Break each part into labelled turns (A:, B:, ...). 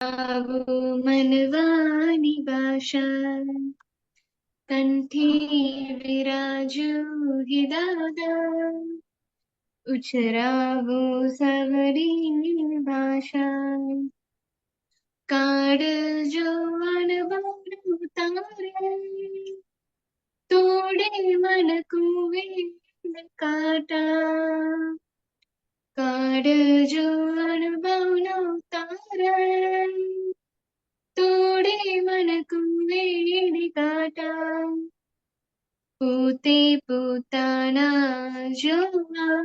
A: आवो मनवानी भाषा कंठे विराजो हि दादा उच्चरावो सवरी भाषा काळजो अणबोल तारे तोड़े मन कुवेल काटा काळजो अणबोल तारे तोड़े मन कुवेल काटा પોતે પોતાના જોવા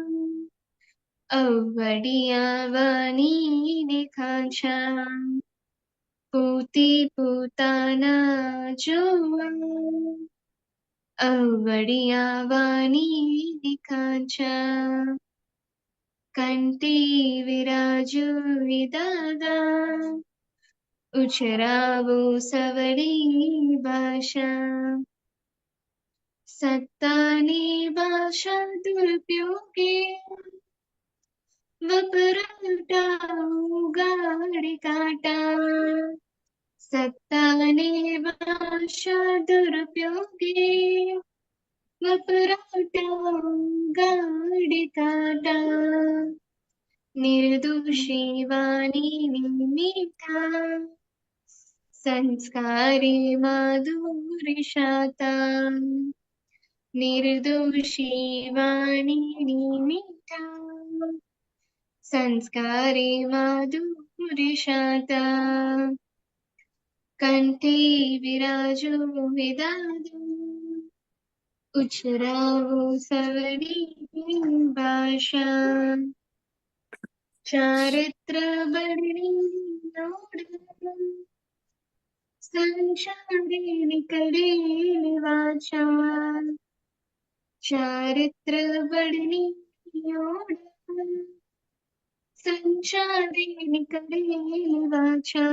A: અવડિયા વાણીને ખાંચા પોતે પોતાના જોવા અવડિયા વાણીને ખાંચા કંઠે વિરાજો દાદા ઉછરાવો સવડી ભાષા सत्तानी भाषा दुरुपयोगे वपराटा उगाड़ी काटा सत्तानी भाषा दुरुपयोगे वपराटा उगाड़ी काटा निर्दोषी वाणी मीठा संस्कारी माधुरी शाता निर्दोषी वाणी मीठा संस्कारी माधुरी शाता कंठे विराजो विदादो उछरावो सवरी भाषा चारित्र बरणी संसारे निकले वाचा चारित्र बड़नी संचारे निकले वाचा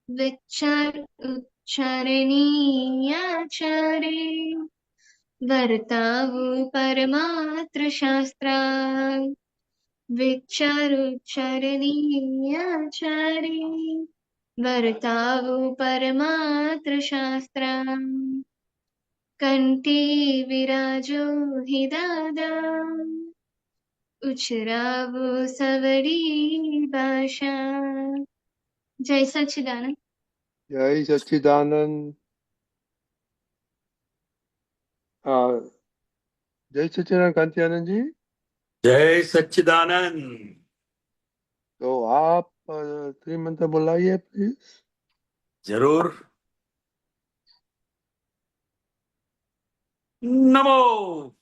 A: विचार उच्चारणीयाचारे वर्तावो परमात्र शास्त्रा विचार उच्चारणीयाचारे वर्तावो परमात्र शास्त्रा कंठे विराजो हि दादा उछरावो सवरी भाषा। जय सच्चिदानंद।
B: जय सच्चिदानंद। जय सच्चिदानंद कांति आनंद जी।
C: जय सच्चिदानंद।
B: तो आप त्रिमंत्र बुलाइए प्लीज।
C: जरूर। नमो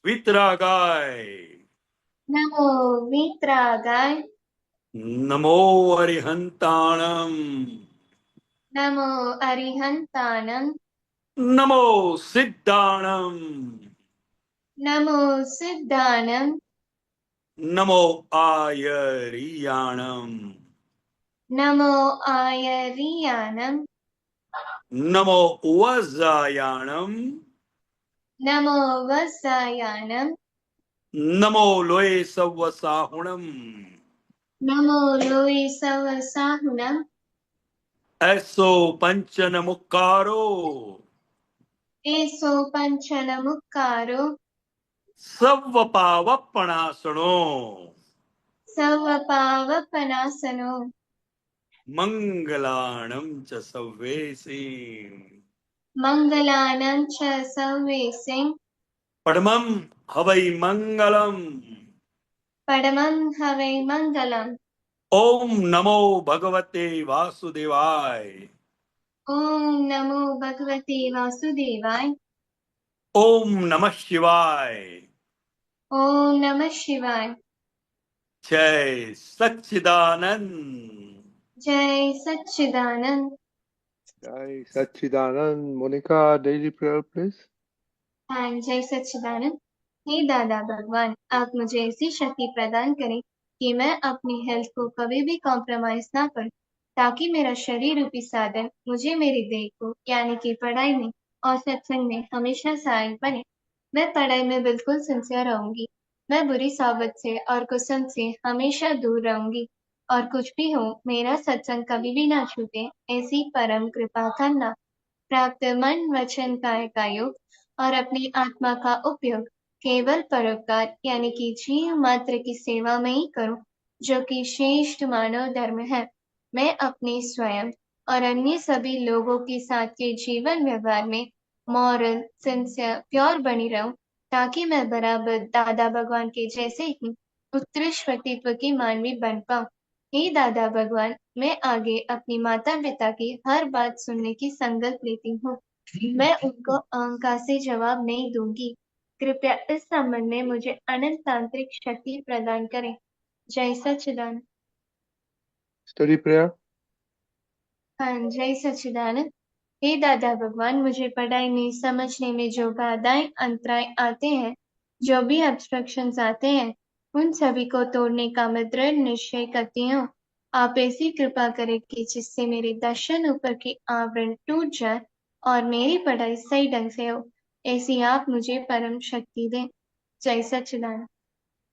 C: वितरागाय,
A: नमो वितरागाय,
C: नमो अरिहंताणम,
A: नमो अरिहंताणम,
C: नमो सिद्धाणम,
A: नमो सिद्धाणम,
C: नमो आयरियाणम,
A: नमो आयरियाणम,
C: नमो वज्रायाणम,
A: नमो वत्सायाणम,
C: नमो लोये सव्वसाहुणम,
A: नमो लोये सवसाहुणम,
C: ऐसो पंचन मुक्कारो,
A: एसो पंचन मुक्कारो,
C: सव्वपावपणासनो,
A: सवपावपनासनो,
C: मंगलाणं च सव्वेसी,
A: मंगलानं च सव्वेसिं,
C: परमं हवै मंगलम्।
A: परमं हवै मंगलम्।
C: ओम नमो भगवते वासुदेवाय,
A: ओम नमो भगवते वासुदेवाय,
C: ओम नमः शिवाय,
A: ओम नमः शिवाय।
C: जय सच्चिदानंद।
A: जय सच्चिदानंद।
B: जय Sachchidanand. Monika daily prayer please.
A: हाँ, जय सच्चिदानंद। हे दादा भगवान, आप मुझे ऐसी शक्ति प्रदान करें कि मैं अपनी हेल्थ को कभी भी कॉम्प्रोमाइज ना करूं, ताकि मेरा शरीर रूपी साधन मुझे मेरी देह को यानी कि पढ़ाई में और सत्संग में हमेशा सहायक बने। मैं पढ़ाई में बिल्कुल सिंसियर रहूंगी। मैं बुरी सोबत से और कुसंग से हमेशा दूर रहूंगी। और कुछ भी हो मेरा सत्संग कभी भी ना छूटे ऐसी परम कृपा करना। प्राप्त मन वचन काय का योग और अपनी आत्मा का उपयोग केवल परोपकार यानी कि जीव मात्र की सेवा में ही करूं, जो कि श्रेष्ठ मानव धर्म है। मैं अपने स्वयं और अन्य सभी लोगों के साथ के जीवन व्यवहार में मॉरल सिंसियर प्योर बनी रहूं, ताकि मैं बराबर दादा भगवान के जैसे ही उत्कृष्ट व्यक्तित्व की मानवी बन पाऊं। हे दादा भगवान, मैं आगे अपनी माता पिता की हर बात सुनने की संकल्प लेती हूँ। मैं उनको अहंकार से जवाब नहीं दूंगी। कृपया इस संबंध में मुझे अनंत तांत्रिक शक्ति प्रदान करें। जय सच्चिदानंद।
B: Study prayer.
A: हाँ, जय सच्चिदानंद। हे दादा भगवान, मुझे पढ़ाई में समझने में जो बाधाएं अंतराय आते हैं, जो भी ऑब्स्ट्रक्शंस आते हैं, उन सभी को तोड़ने का मैं दृढ़ निश्चय करती हूँ। आप ऐसी कृपा करें कि जिससे मेरे दर्शन ऊपर की आवरण टूट जाए और मेरी पढ़ाई सही ढंग से हो। ऐसी आप मुझे परम शक्ति दें। जय सच्चिदानंद।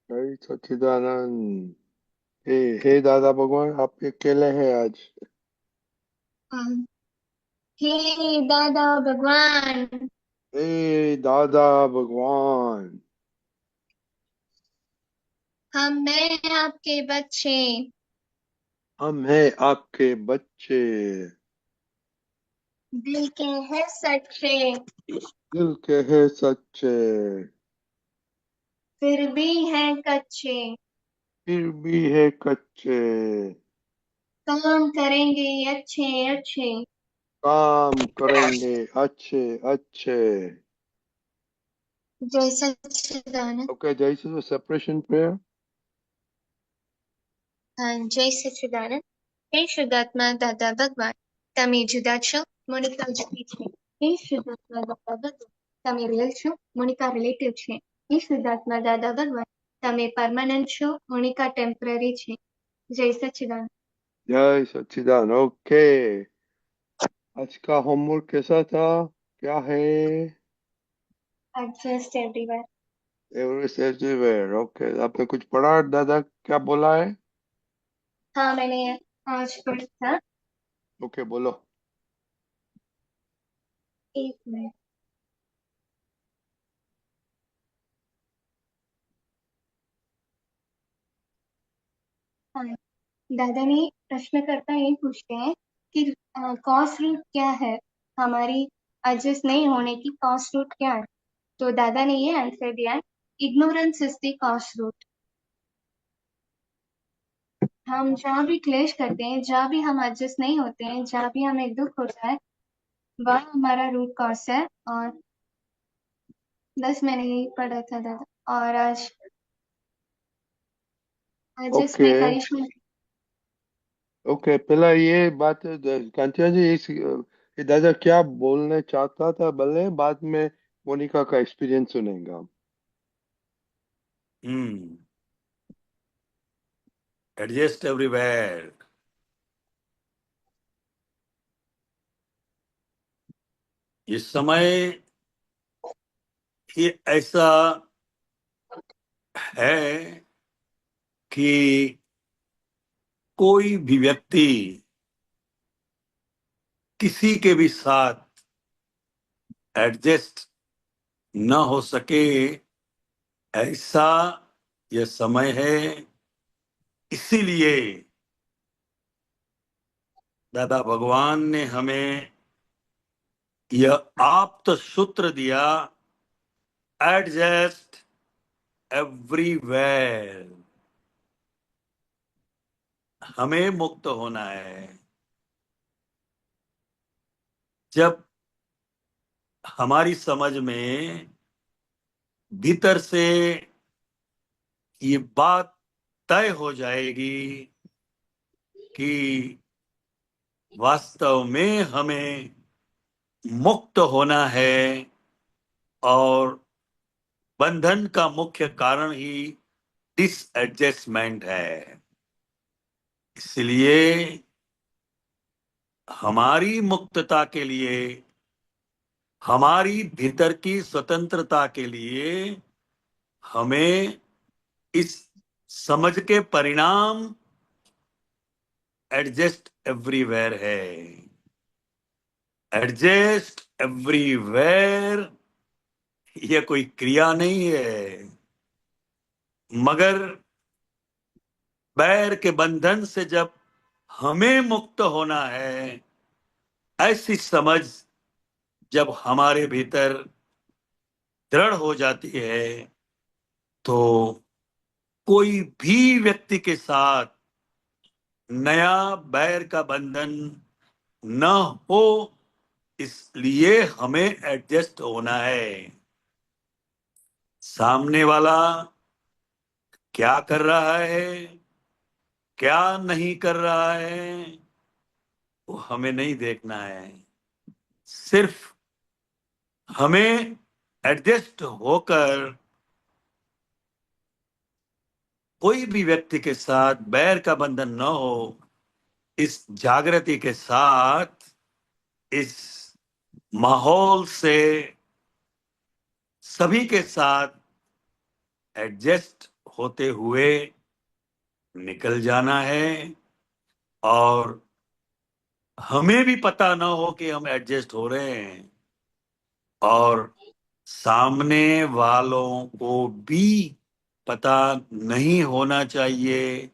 B: जय सच्चिदानंद। हे दादा भगवान, आप अकेले हैं आज।
A: हे दादा भगवान,
B: हे दादा भगवान,
A: मैं आपके बच्चे
B: हम हैं आपके बच्चे,
A: दिल के हैं सच्चे,
B: दिल के हैं सच्चे,
A: फिर भी हैं कच्चे,
B: फिर भी है कच्चे,
A: काम करेंगे अच्छे अच्छे।
B: काम करेंगे अच्छे अच्छे।
A: जय सच्चिदानंद।
B: ओके, जैसे सेपरेशन प्रेयर।
A: हाँ, जय सच्चिदानंद। हे शुद्धात्मा दादा भगवान, તમે જુદા છો, મોનિકા જુદી છે. હે શુદ્ધાત્મા દાદા ભગવાન, તમે રિયલ છો, મોનિકા રિલેટિવ છે. હે શુદ્ધાત્મા દાદા ભગવાન, તમે પરમાનન્ટ છો, મોનિકા ટેમ્પરરી છે. જય સચ્चिदानंद।
B: जय सच्चिदानंद। ओके, आज का होमवर्क कैसा था? क्या है?
A: Adjust everywhere.
B: Everest everywhere. Okay, आपने कुछ पढ़ा? दादा क्या बोला है?
A: हाँ, मैंने आज पढ़ा था।
B: ओके, बोलो।
A: एक मिनट। हाँ, दादा ने प्रश्नकर्ता ये पूछते हैं कि कॉस्ट रूट क्या है, हमारी एडजस्ट नहीं होने की कॉस्ट रूट क्या है। तो दादा ने ये आंसर दिया है, ignorance is the cost root. हम जहाँ भी क्लेश करते हैं, जहाँ भी हम एडजस्ट नहीं होते हैं, जहाँ भी हमें दुख होता है, वह हमारा रूट कॉज है। और 10 मैंने यही पढ़ा था दादा। और आज
B: ओके
A: जिसमें करिश्मा।
B: ओके, पहला ये बात कांतिया जी, ये दादा क्या बोलने चाहता था, भले बाद में मोनिका का एक्सपीरियंस सुनेगा हम।
C: Adjust everywhere. इस समय ये ऐसा है कि कोई भी व्यक्ति किसी के भी साथ एडजस्ट न हो सके, ऐसा ये समय है। इसीलिए दादा भगवान ने हमें यह आप्त सूत्र दिया, एडजस्ट एवरीवेयर। हमें मुक्त होना है। जब हमारी समझ में भीतर से ये बात तय हो जाएगी कि वास्तव में हमें मुक्त होना है और बंधन का मुख्य कारण ही डिसएडजस्टमेंट है, इसलिए हमारी मुक्तता के लिए, हमारी भीतर की स्वतंत्रता के लिए हमें इस समझ के परिणाम एडजस्ट एवरीवेयर है। एडजस्ट एवरीवेयर यह कोई क्रिया नहीं है, मगर बैर के बंधन से जब हमें मुक्त होना है, ऐसी समझ जब हमारे भीतर दृढ़ हो जाती है, तो कोई भी व्यक्ति के साथ नया बैर का बंधन न हो, इसलिए हमें एडजस्ट होना है। सामने वाला क्या कर रहा है, क्या नहीं कर रहा है, वो हमें नहीं देखना है। सिर्फ हमें एडजस्ट होकर कोई भी व्यक्ति के साथ बैर का बंधन न हो, इस जागृति के साथ, इस माहौल से सभी के साथ एडजस्ट होते हुए निकल जाना है। और हमें भी पता ना हो कि हम एडजस्ट हो रहे हैं, और सामने वालों को भी पता नहीं होना चाहिए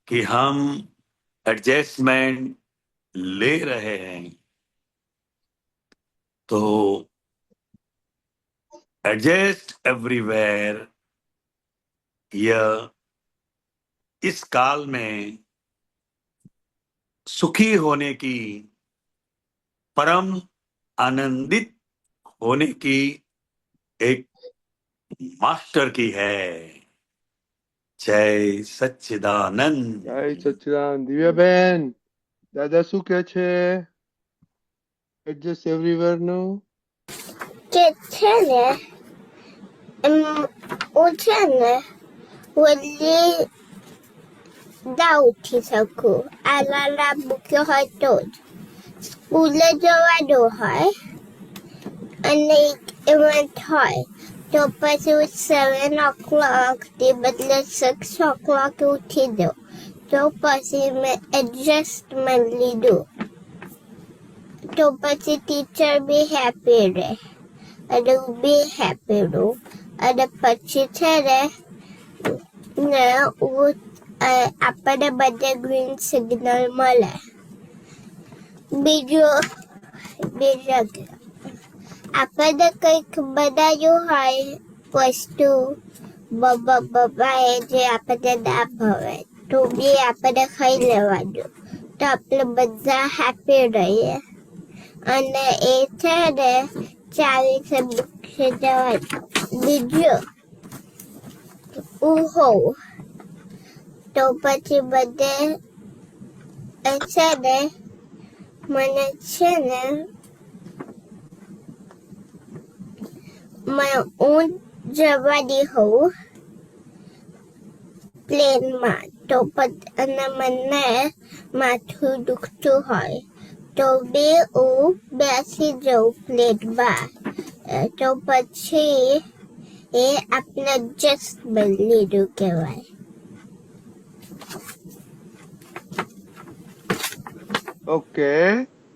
C: कि हम एडजस्टमेंट ले रहे हैं। तो एडजस्ट एवरीवेयर यह इस काल में सुखी होने की, परम आनंदित होने की एक मास्टर की है। जय सच्चिदानंद।
B: જય સચ્ચિદાનંદ. દિવ્યાબેન, દાદા શું કહે છે? એડજસ્ટ એવરીવેર નું
D: કે છે ને હું છે ને વહેલી ના ઉઠી શકું. અલાર્મ મૂક્યો હોય તો જ. સ્કૂલે જવાનું હોય અને એક ઇવેન્ટ હોય તો પછી હું 7 o'clock બદલે 6 o'clock ઉઠી દઉં. તો પછી મેં એડજસ્ટમેન્ટ લીધું. તો પછી ટીચર બી હેપી રહે અને હું બી હેપી રહું. અને પછી છે ને હું આપણને બધે ગ્રીન સિગ્નલ મળે. બીજું આપણને કંઈક બનાવ્યું હોય વસ્તુ બબાએ જે આપણને ના ભાવે તો બી આપણને ખાઈ લેવાનું. તો આપણે બધા હેપી રહીએ. અને એ છે ને ચાવીસે મૂકી જવાનું. બીજું હું હોઉં તો પછી બધે છે ને મને છે ને હું જવાની હોઉં પ્લેનમાં તો અને મને માથું દુખતું હોય તો બી હું બેસી જાઉં પ્લેનમાં. તો પછી એ આપણે એડજસ્ટમેન્ટ લીધું કહેવાય.
B: ओके.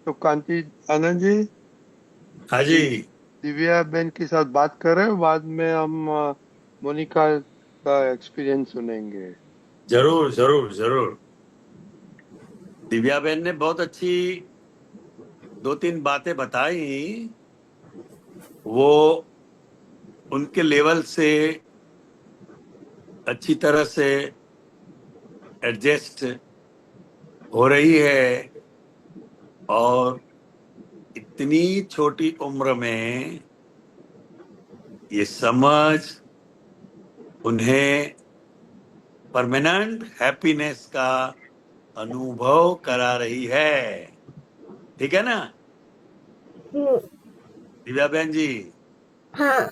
B: तो कांति आनंद जी,
C: हाँ जी,
B: दिव्या बहन के साथ बात करें, बाद में हम मोनिका का एक्सपीरियंस सुनेंगे.
C: जरूर जरूर जरूर। दिव्या बहन ने बहुत अच्छी 2-3 बातें बताई। वो उनके लेवल से अच्छी तरह से एडजस्ट हो रही है, और इतनी छोटी उम्र में ये समझ उन्हें परमानेंट हैप्पीनेस का अनुभव करा रही है। ठीक है ना
D: हम्म,
C: दिव्या बहन जी?
D: हाँ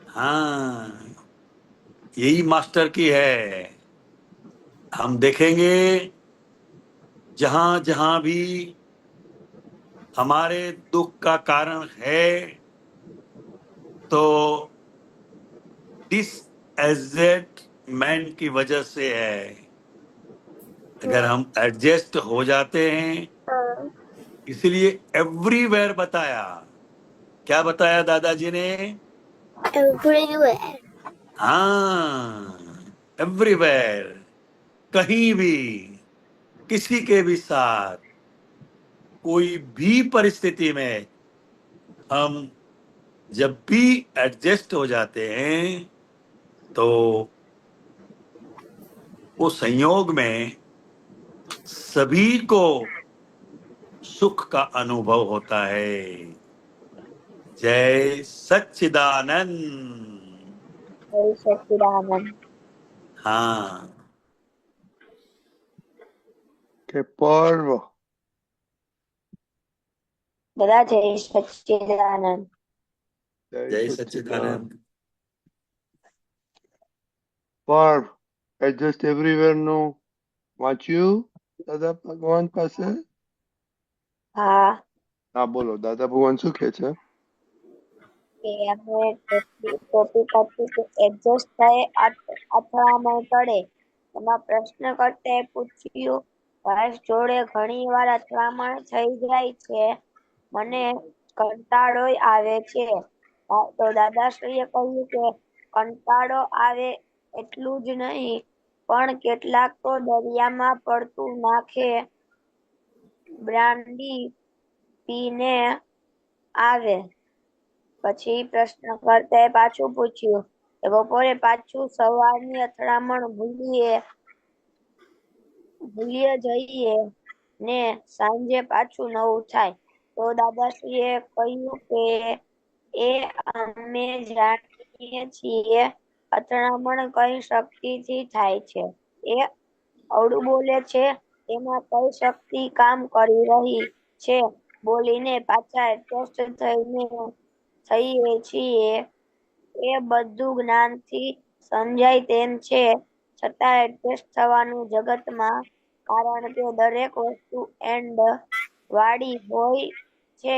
C: हाँ, यही मास्टर की है। हम देखेंगे जहां जहां भी हमारे दुख का कारण है, तो डिसएडजस्टमेंट की वजह से है। अगर हम एडजस्ट हो जाते हैं,
D: हाँ,
C: इसलिए एवरीवेयर बताया। क्या बताया दादाजी ने?
D: everywhere.
C: हाँ, एवरीवेयर, कहीं भी, किसी के भी साथ, कोई भी परिस्थिति में हम जब भी एडजस्ट हो जाते हैं तो वो संयोग में सभी को सुख का अनुभव होता है। जय सच्चिदानंद।
D: जय सच्चिदानंद।
C: हाँ,
B: કે પર્વ
D: દાદા જય સચ્ચિદાનંદ.
B: જય
C: जय
B: સચ્ચિદાનંદ
C: सच्चिदानंद।
B: પર્વ એડજસ્ટ એવરીવેર નું વાંચ્યું દાદા ભગવાન પાસે?
D: હા,
B: હા બોલો, દાદા ભગવાન શું કે છે?
D: કે અમે ટોપિક હતું કે એડજસ્ટ થાય અથડામણ ટળે. એમાં પ્રશ્નકર્તાએ પૂછ્યું, વાઈફ જોડે ઘણી વાર અથડામણ થઈ જાય છે, મને કંટાળોય આવે છે. તો દાદાશ્રીએ કહ્યું કે કંટાળો આવે એટલું જ નહીં, પણ કેટલાક તો દરિયામાં પડતું નાખે બ્રાન્ડી પીને આવે. પછી પ્રશ્નકર્તાએ પાછું પૂછ્યું કે બપોરે પાછું સવારની અથડામણ ભૂલીએ જઈએ ને સાંજે પાછું નવું થાય. તો દાદાશ્રીએ કહ્યું કે એ અમે જાણીએ છીએ, અથડામણ કઈ શક્તિથી થાય છે. એ અવળું બોલે છે, એમાં કઈ શક્તિ કામ કરી રહી છે, બોલીને પાછા એડજસ્ટ થઈએ છીએ. એ બધું જ્ઞાનથી સમજાય તેમ છે, છતાં એડજસ્ટ થવાનું જગતમાં, કારણ કે દરેક વસ્તુ એન્ડ વાળી હોય છે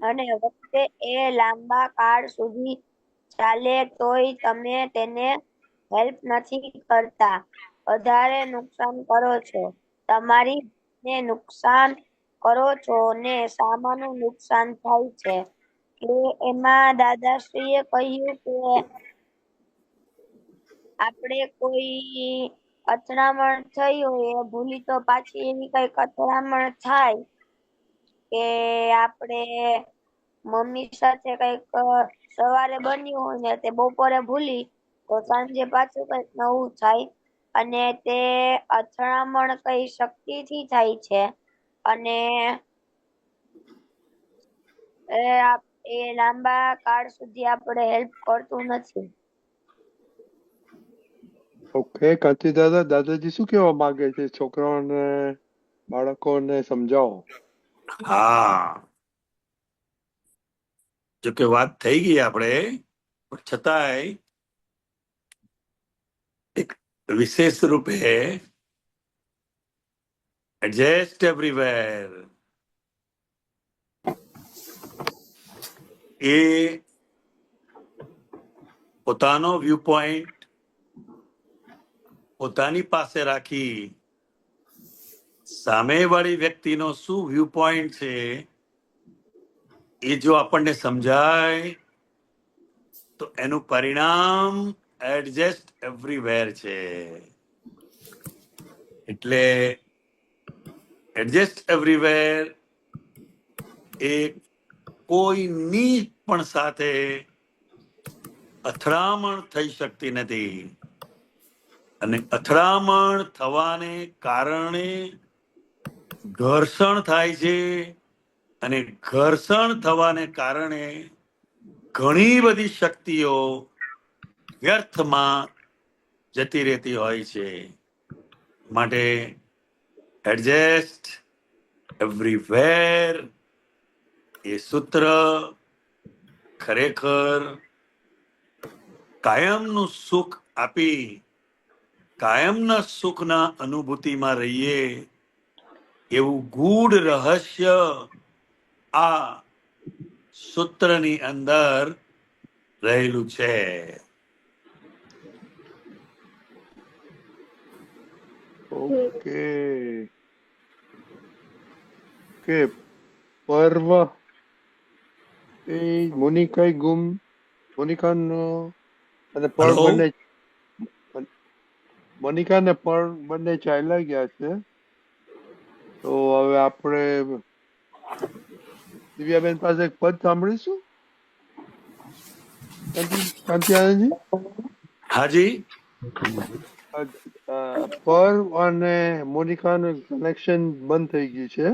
D: અને વખતે એ લાંબા કાળ સુધી ચાલે તોય તમે તેને હેલ્પ નથી કરતા, વધારે નુકસાન કરો છો. તમારી ને નુકસાન કરો છો ને સામાનું નુકસાન થાય છે. કે એમાં દાદાશ્રીએ કહ્યું કે આપણે કોઈ અથડામણ થઈ હોય, ભૂલી તો પાછી એવી કઈક અથડામણ થાય કે આપણે મમ્મી સાથે કઈક સવારે બન્યું હોય ને તે બપોરે ભૂલી તો સાંજે પાછું કઈક નવું થાય, અને તે અથડામણ કઈ શક્તિથી થાય છે અને એ લાંબા કાળ સુધી આપણે હેલ્પ કરતું નથી.
B: ઓકે કાંતિ દાદા, દાદાજી શું કહેવા માંગે છે? છોકરાઓને બાળકોને સમજાવો.
C: હા, જો કે વાત થઈ ગઈ આપણે, પણ છતાંય એક વિશેષ રૂપે એડજસ્ટ એવરીવેર એ પોતાનો વ્યૂ પોઈન્ટ પોતાની પાસે રાખી સામેવાળી વ્યક્તિનો શું વ્યૂ પોઈન્ટ છે એ જો આપણને સમજાય તો એનું પરિણામ એડજસ્ટ એવરીવેર છે. એટલે એડજસ્ટ એવરીવેર એ કોઈની પણ સાથે અથડામણ થઈ શકતી નથી, અને અથડામણ થવાને કારણે ઘર્ષણ થાય છે, અને ઘર્ષણ થવાને કારણે ઘણી બધી શક્તિઓ વ્યર્થમાં જતી રહેતી હોય છે. માટે એડજસ્ટ એવરીવેર એ સૂત્ર ખરેખર કાયમનું સુખ આપી કાયમના સુખના અનુભૂતિમાં રહીએ એવું ગૂઢ રહસ્ય આ સૂત્રની અંદર રહેલું છે.
B: ઓકે કે પર્વ એ મોનિકાનો અને પર્વ
C: હેલો
B: બંને મોનિકા ને પર્વ બંને ચાલ્યા ગયા છે. તો હવે આપણે દિવ્યાબેન પાસે એક પદ સાંભળીશું. કાંતિ આનંદજી,
C: હાજી
B: પર્વ અને મોનિકાનું કનેક્શન બંધ થઈ ગયું છે.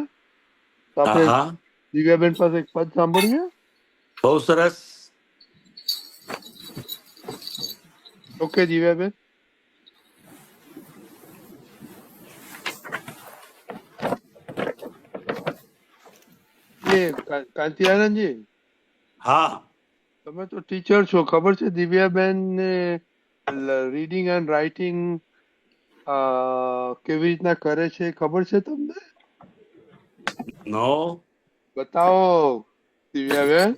B: તો
C: હા
B: આપણે
C: હા
B: દિવ્યાબેન પાસે એક પદ સાંભળીએ.
C: બહુ સરસ
B: ઓકે દિવ્યાબેન. એ કાંતિ આનંદજી,
C: હા
B: તમે તો ટીચર છો, ખબર છે દિવ્યાબેન ને રીડિંગ એન્ડ રાઇટિંગ કેવી રીતના કરે છે ખબર છે તમને?
C: નો
B: બતાવો દિવ્યાબેન.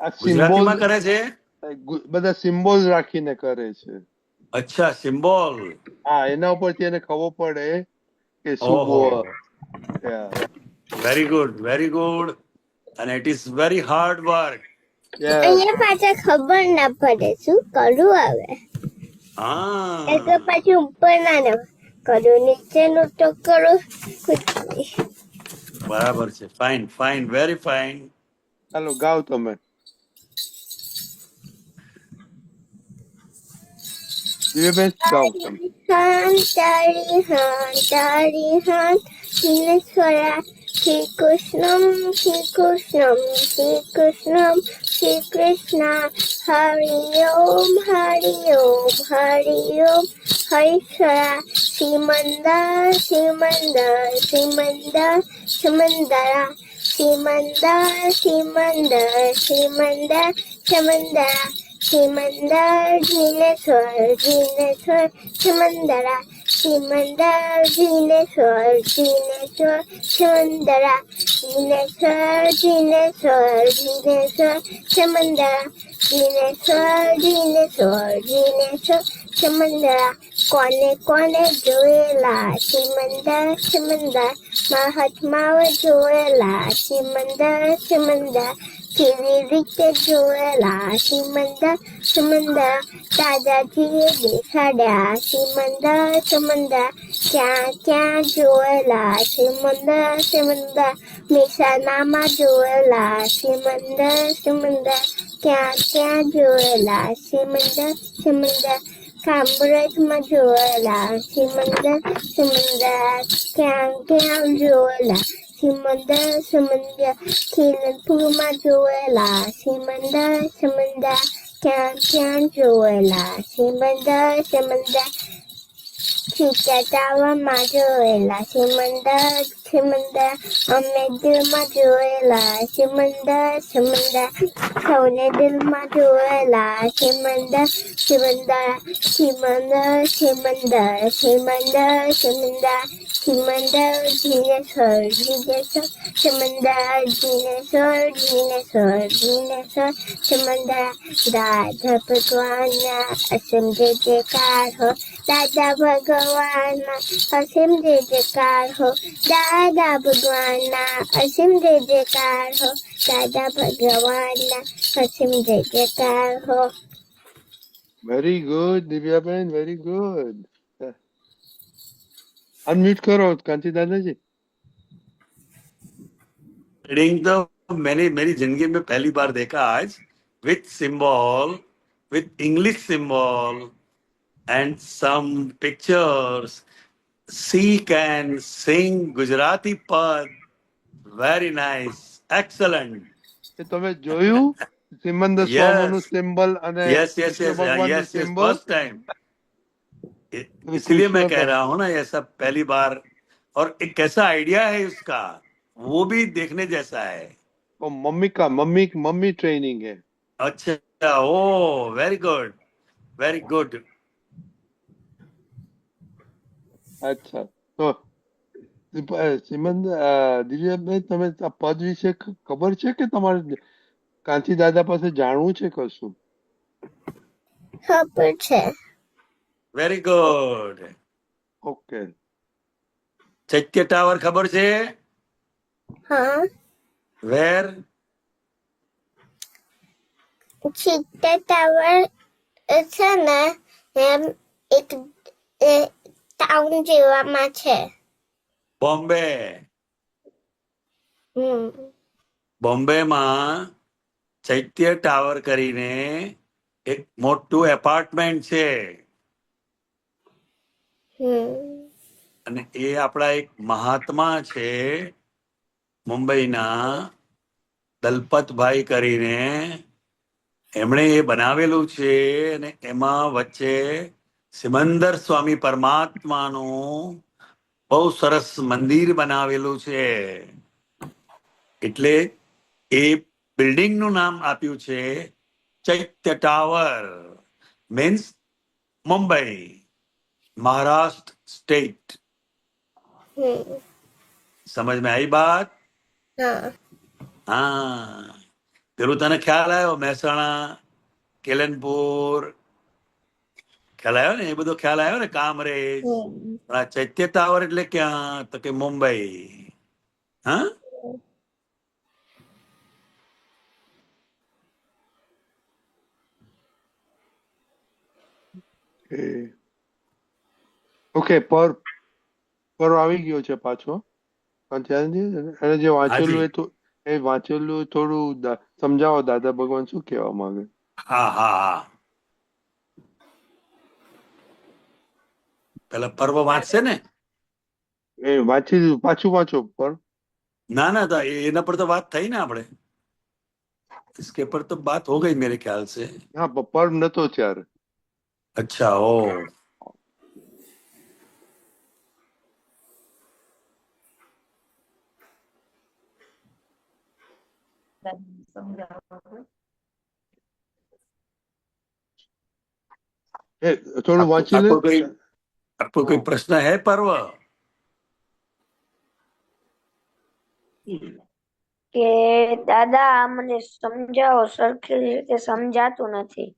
B: આ સિમ્બોલ
C: ગુજરાતીમાં કરે છે.
B: બધા સિમ્બોલ રાખીને કરે છે.
C: અચ્છા સિમ્બોલ.
B: હા, એના ઉપરથી એને ખબર પડે કે શું
C: ઓહો
B: Yeah.
C: વેરી ગુડ અને it is very hard work.
B: Yes.
D: અહીંયા પાછા ખબર ના પડે શું કરું હવે. એટલે
C: હા
D: પછી ઉપર ના કરું, નીચેનું તો કરું.
C: બરાબર છે. Fine fine very fine.
B: ચાલો ગાઓ તમે. દિવ્યાબેન ગાઓ તમે.
D: તારી હાન દિનેશ્વરા શ્રી કૃષ્ણમ શ્રી કૃષ્ણમ શ્રી કૃષ્ણમ શ્રી કૃષ્ણ હરિ ઓમ હરિ ઓમ હરિ ઓમ હરીશ્વરા શ્રીમંદર શ્રીમંદર શ્રીમંદર શ્રીમંદરા શ્રીમંદર શ્રીમંદર શ્રીમંદર શ્રીમંદરા શ્રીમંદર જીનેશ્વર જીનેશ્વર શ્રીમંદરા શ્રીમંદર જીનેશ્વર જીનેશ્વર શ્રીમંદરા જીનેશ્વર જીનેશ્વર જીનેશ્વર શ્રીમંદરા જીનેશ્વર જીનેશ્વર જીનેશ્વર શ્રીમંદરા કોને કોને જોયેલા શ્રીમંદર શ્રીમંદર મહાત્માઓ જોયેલા શ્રીમંદર શ્રીમંદર કેવી રીતે જોયેલા શ્રીમંદર શ્રીમંદર દાદાજીએ દેખાડ્યા શ્રીમંદર શ્રીમંદર ક્યાં ક્યાં જોયેલા શ્રીમંદર શ્રીમંદર મહેસાણામાં જોયેલા શ્રીમંદર શ્રીમંદર ક્યાં ક્યાં જોયેલા શ્રીમંદર શ્રીમંદર કામરેજમાં જોયેલા શ્રીમંદર શ્રીમંદર ક્યાં ક્યાં જોયેલા શ્રીમંદર શ્રીમંદર ખીલનપુરમાં જોયેલા શ્રીમંદર શ્રીમંદર ક્યાં ક્યાં જોયેલા શ્રીમંદર શ્રીમંદર સીતાટાવરમાં જોયેલા શ્રીમંદર શ્રીમંદર અમે દિલમાં જોયેલા શ્રીમંદર શ્રીમંદર સૌને દિલમાં જોયેલા શ્રીમંદર શ્રીમંદર શ્રીમંદર શ્રીમંદર શ્રીમંદર શ્રીમંદર શ્રીમંદર જીનેશ્વર જીનેશ્વર શ્રીમંદર જીનેશ્વર જીનેશ્વર જીનેશ્વર શ્રીમંદર દાદા ભગવાનના અસીમ જય જયકાર હો દાદા ભગવાનના અસીમ જય જયકાર હો દાદા ભગવાનના અસીમ જય જયકાર હો દાદા ભગવાનના અસીમ જય જયકાર હો.
B: વેરી ગુડ દિવ્યાબેન, વેરી ગુડ. અનમ્યુટ કરો કાંતિ દાદાજી.
C: रीडिंग तो मैंने मेरी जिंदगी में पहली बार देखा आज with symbol with English symbol and some pictures. She can sing Gujarati pad. Very nice. Excellent.
B: એ તમે જોયું સિમંદર સ્વામીનું
C: Yes.
B: સિમ્બલ અને
C: Yes, yes,
B: કૃષ્ણ
C: yes.
B: ભગવાનનું
C: Yes, yes.
B: Symbol?
C: First time. इसलिए मैं कह रहा हूं ना ये सब पहली बार. और एक कैसा आइडिया है उसका वो भी देखने जैसा है.
B: मम्मी ट्रेनिंग है.
C: अच्छा ओ वेरी गुड वेरी गुड.
B: અચ્છા તો સિમંદર દિવ્યાબેન તમે આ પદ વિશે ખબર છે કે તમારે કાંતિ દાદા પાસે જાણવું છે કશું?
D: ખબર છે.
C: Very good.
B: ઓકે.
C: ચૈત્ય ટાવર ખબર છે?
D: હા,
C: વેર?
D: ચિત્તા ટાવર છે ને એમ એક ટાઉન જેવામાં છે.
C: બોમ્બે. બોમ્બેમાં ચૈત્ય ટાવર કરીને એક મોટું એપાર્ટમેન્ટ છે અને એ આપણા એક મહાત્મા છે મુંબઈના, દલપતભાઈ કરીને. એમણે એ બનાવેલું છે અને એમાં વચ્ચે સિમંદર સ્વામી પરમાત્માનું બહુ સરસ મંદિર બનાવેલું છે. એટલે એ બિલ્ડિંગ નું નામ આપ્યું છે Chaitya tower. Means Mumbai, Maharashtra state. समझ में आई बात?
D: હા,
C: हाँ. પેલું તને ખ્યાલ આવ્યો? મહેસાણા, કેલનપુર ખ્યાલ આવ્યો ને? એ બધો ખ્યાલ આવ્યો ને? કામરેજ. પણ આ ચૈત્ય ટાવર એટલે ક્યાં? તો કે મુંબઈ. હા,
B: ઓકે. પર આવી ગયો છે પાછો. અને જે વાંચેલું
C: હાજી.
B: એ તો એ વાંચેલું થોડું સમજાવો. દાદા ભગવાન શું કહેવા માંગે?
C: હા હા હા. પેલા પર્વ વાંચશે ને?
B: એ વાંચી દીધું, પાછું વાંચો. પર
C: ના ના, એના પર તો વાત થઈ ને આપણે. इसके पर तो बात हो गई मेरे ख्याल से.
B: હા, પર નતો ત્યારે.
C: अच्छा, ओ.
B: થોડું વાંચી લે.
C: आपको कोई प्रश्न है पर्व?
E: કે દાદા મને સમજાવો, સરખી રીતે સમજાતું નથી.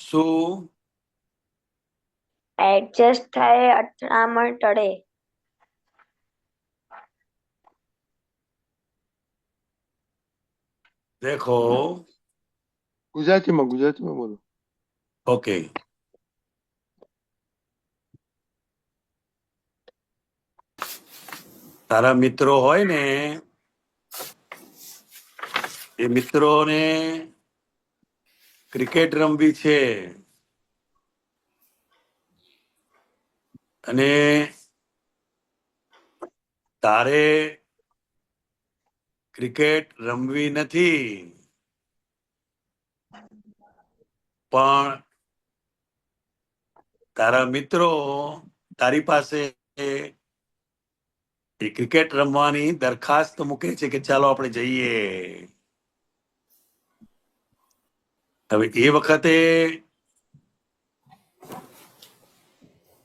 C: શું?
E: એડજસ્ટ થાય અથડામણ ટળે.
C: देखो.
B: ગુજરાતીમાં બોલો.
C: ओके. તારા મિત્રો હોય ને, એ મિત્રોને ક્રિકેટ રમવી છે અને તારે ક્રિકેટ રમવી નથી, પણ તારા મિત્રો તારી પાસે એ ક્રિકેટ રમવાની દરખાસ્ત મૂકે છે કે ચાલો આપણે જઈએ. હવે એ વખતે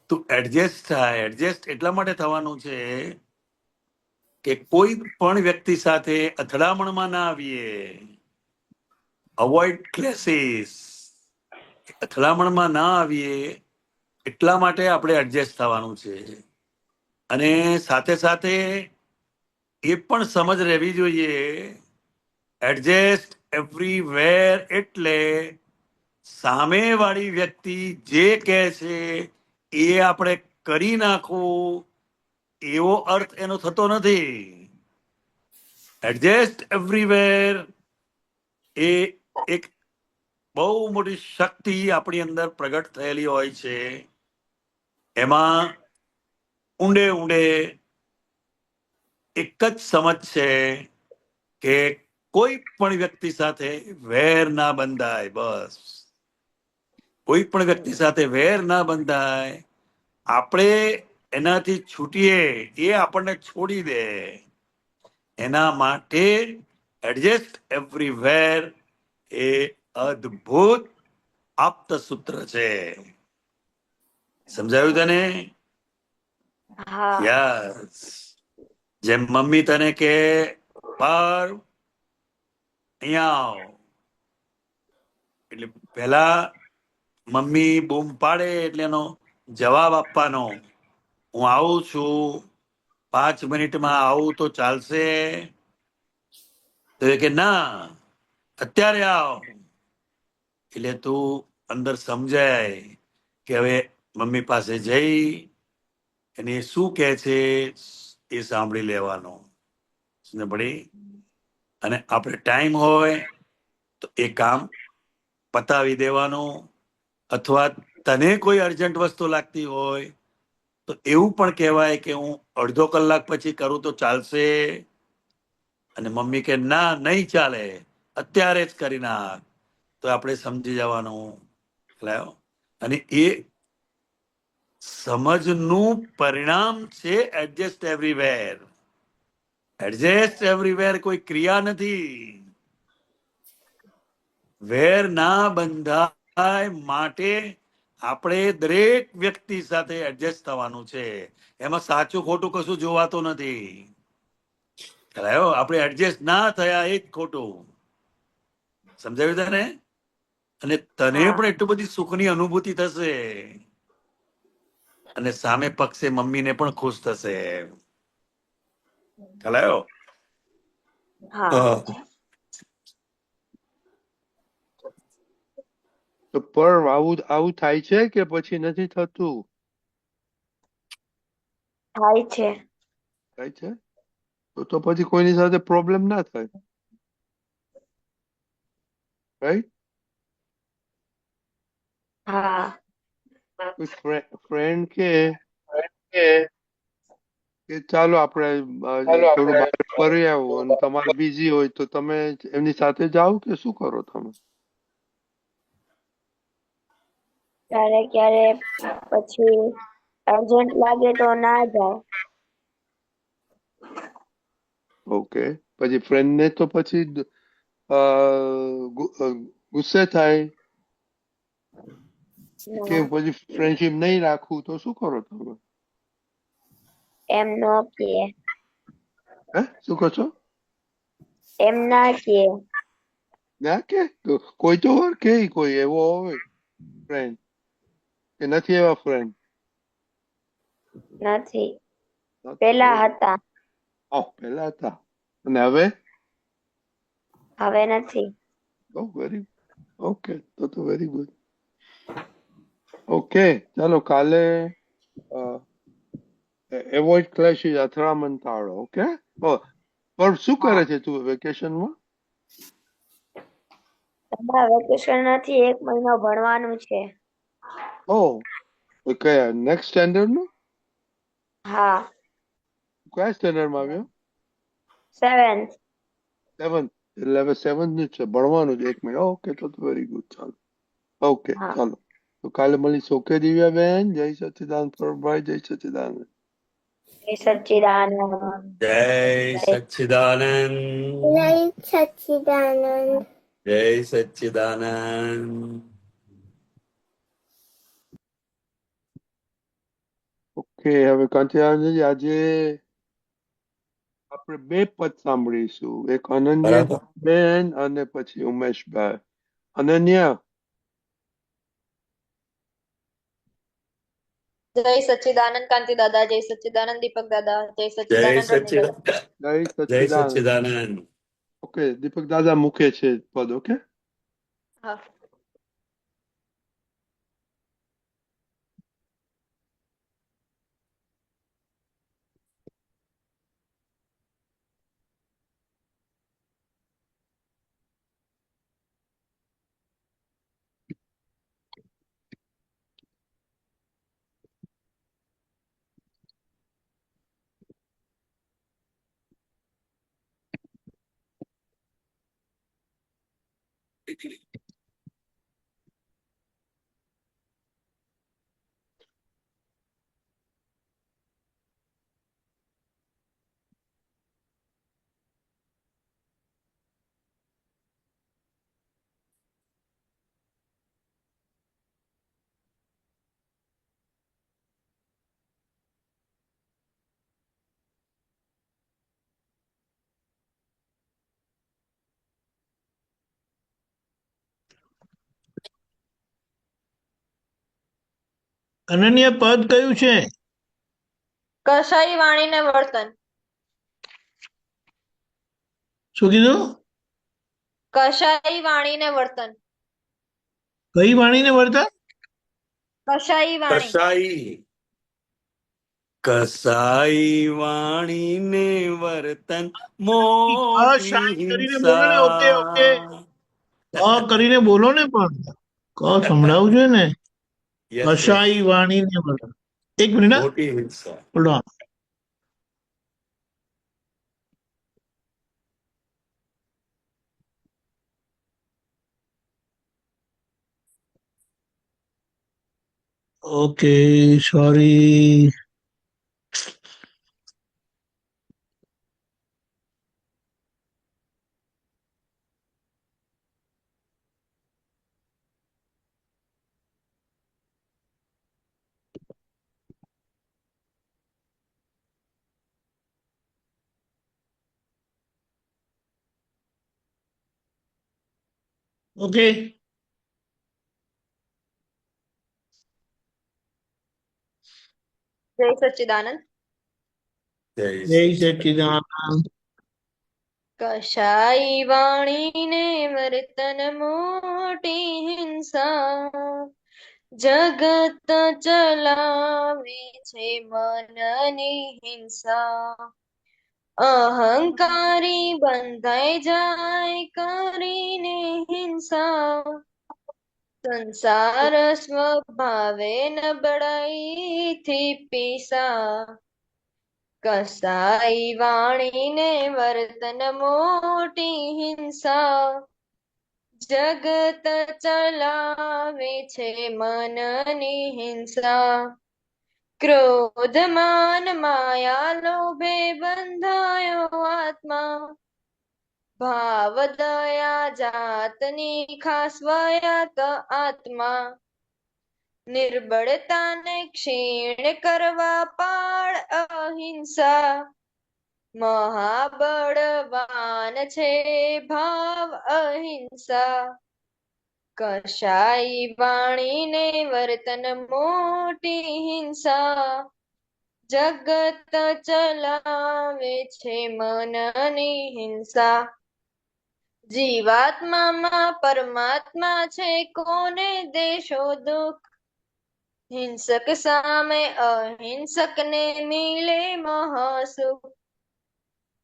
C: તું એડજસ્ટ થાય. એડજસ્ટ એટલા માટે થવાનું છે કે કોઈ પણ વ્યક્તિ સાથે અથડામણમાં ના આવીએ. અવોઇડ ક્લેસીસ. અથડામણમાં ના આવીએ એટલા માટે આપણે એડજસ્ટ થવાનું છે. અને સાથે સાથે એ પણ સમજ રહેવી જોઈએ, એડજસ્ટ એવરીવેર એટલે સામેવાળી વ્યક્તિ જે કહે છે એ આપણે કરી નાખવું એવો અર્થ એનો થતો નથી. એડજસ્ટ એવરીવેર એ એક બહુ મોટી શક્તિ આપણી અંદર પ્રગટ થયેલી હોય છે. એમાં ઊંડે ઊંડે એક જ સમજ છે કે કોઈ પણ વ્યક્તિ સાથે વેર ના બંધાય. બસ, કોઈ પણ વ્યક્તિ સાથે વેર ના બંધાય. આપણે એનાથી છૂટીએ, એ આપણને છોડી દે. એના માટે એડજસ્ટ એવરીવેર એ અદ્ભુત આપ્ત સૂત્ર છે. સમજાયું તને?
E: હા.
C: યસ. જેમ મમ્મી તને કે પર અહીંયા આવ, એટલે પેલા મમ્મી બૂમ પાડે એટલે એનો જવાબ આપવાનો, હું આવું છું, 5 મિનિટમાં આવું તો ચાલશે? તો એ કે ના, અત્યારે આવ. એટલે તું અંદર સમજાય કે હવે મમ્મી પાસે જઈ અને એ શું કે છે એ સાંભળી લેવાનું. સમજ પડી? અને આપણે ટાઈમ હોય તો એ કામ પતાવી દેવાનું, અથવા તને કોઈ અર્જન્ટ વસ્તુ લાગતી હોય તો એવું પણ કહેવાય કે હું અડધો કલાક પછી કરું તો ચાલશે? અને મમ્મી કે ના, નહીં ચાલે, અત્યારે જ કરી નાખ. તો આપણે સમજી જવાનું. લાયો. અને એ સમજનું પરિણામ છે એડજસ્ટ એવરીવેર. એડજસ્ટ એવરીવેર કોઈ ક્રિયા નથી. વેર ના બંધાય માટે આપણે દરેક વ્યક્તિ સાથે એડજસ્ટ થવાનું છે. એમાં સાચું ખોટું કશું જોવાતું નથી. ખ્યાલ આપણે એડજસ્ટ ના થયા એ જ ખોટું. સમજાવ્યું તને? અને તને
E: હા
C: પણ એટલું બધી સુખની અનુભૂતિ થશે, અને સામે પક્ષે મમ્મીને પણ ખુશ થશે. ખ્યાલ આવ્યો?
E: હા
B: તો પણ આવું આવું થાય છે કે પછી નથી થતું?
E: થાય છે.
B: થાય છે? તો પછી કોઈની સાથે પ્રોબ્લેમ ના થાય, રાઈટ?
E: હા
B: કોઈ ફ્રેન્ડ કે ચાલો આપણે થોડું બહાર ફરી આવો, અને તમારે બિઝી હોય તો તમે એમની સાથે જાઓ કે શું કરો તમે?
E: ક્યારે ક્યારે પછી અર્જન્ટ લાગે તો ના જાય.
B: ઓકે, પછી ફ્રેન્ડ ને તો પછી ગુસ્સે થાય કે
E: ના,
B: પછી ફ્રેન્ડશિપ નહીં રાખવું, તો શું કરો તમે?
E: એમ નો કે.
B: હે, શું કહો છો?
E: એમ ના કે.
B: ના કે? તો કોઈ તો હોય કે કોઈ એવો હોય ફ્રેન્ડ, કે નથી એવા ફ્રેન્ડ?
E: નથી. પેલા હતા,
B: પેલા હતા, અને હવે?
E: હવે નથી.
B: વેરી ઓકે, તો વેરી ગુડ. ઓકે, ચાલો કાલે એવોઇડ ક્લેશિસ, અથડામણ ટાળો. ઓકે. પણ શું
E: હા
B: કરે છે તું વેકેશનમાં?
E: તમારા વેકેશન નથી, 1 મહિનો ભણવાનું છે.
B: કયા નેક્સ્ટ સ્ટેન્ડર્ડ નું?
E: હા
B: કયા સ્ટેન્ડર્ડમાં આવ્યો?
E: 7th.
B: 7th. એટલે હવે 7th નું છે, ભણવાનું છે 1 મહિનો. ઓકે, તો વેરી ગુડ. ચાલો. ઓકે,
E: હા
B: ચાલો. તો કાલે મળીશું. ઓકે દિવ્યાબેન? જય સચ્ચિદાનંદ પ્રભુભાઈ, જય સચ્ચિદાનંદ.
E: જય સચ્ચિદાનંદ.
C: જય સચ્ચિદાનંદ.
D: જય સચ્ચિદાનંદ.
C: જય સચ્ચિદાનંદ.
B: ઓકે, હવે કાંતિલાલજી, આજે આપણે 2 પદ સાંભળીશું, એક
C: બરાબર.
B: અનન્યાબેન અને પછી ઉમેશભાઈ. અનન્યા.
F: જય સચ્ચિદાનંદ કાંતિ દાદા, જય સચ્ચિદાનંદ દીપક દાદા, જય
C: જય
F: સચ્ચિદાનંદ રણવીર દાદા.
C: સચ્ચિદાનંદ.
B: જય
C: જય
B: સચ્ચિદાનંદ.
C: સચ્ચિદાનંદ.
B: ઓકે, દીપક દાદા મૂકે છે પદ. ઓકે.
F: હા.
G: અનન્ય પદ કયું છે?
F: કશાઈ વાણીને વર્તન.
G: શું કીધું?
F: કશાઈ વાણીને વર્તન.
G: કઈ વાણીને વર્તન?
F: કશાઈ વાણી.
C: કસાઈ વાણીને વર્તન મોટી
G: કશાઈ કરીને બોલો ને. Okay okay.
C: હિંસા.
G: કરીને બોલો ને, પણ સંભળાવવું જોઈએ ને.
C: યસ
G: કશાઈ વાણીને વર્તન. એક મિનિટ હા.
C: મોટી હિંસા.
G: Hold on. Okay, sorry. Okay.
F: જય સચ્ચિદાનંદ.
G: જય સચ્ચિદાનંદ.
F: કશાઈ વાણીને વર્તન મોટી હિંસા, જગત ચલાવે છે મનની હિંસા. અહંકારી બંધાઈ જાય કરીને હિંસા, સંસાર સ્વભાવે નબળાઈથી પીસા. કસાઈ વાણીને વર્તન મોટી હિંસા, જગત ચલાવે છે મનની હિંસા. ક્રોધ માન માયા લોભે બંધાયો આત્મા, ભાવ દયા જાતની ખાસ વયાત આત્મા. નિર્બળતાને ક્ષીણ કરવા પાળ અહિંસા, મહાબળવાન છે ભાવ અહિંસા. કશાઈ વાણીને વર્તન મોટી હિંસા, જગત ચલાવે છે મનની હિંસા. જીવાત્મામાં પરમાત્મા છે કોને દેશો દુઃખ, હિંસક સામે અહિંસકને મિલે મહાસુખ.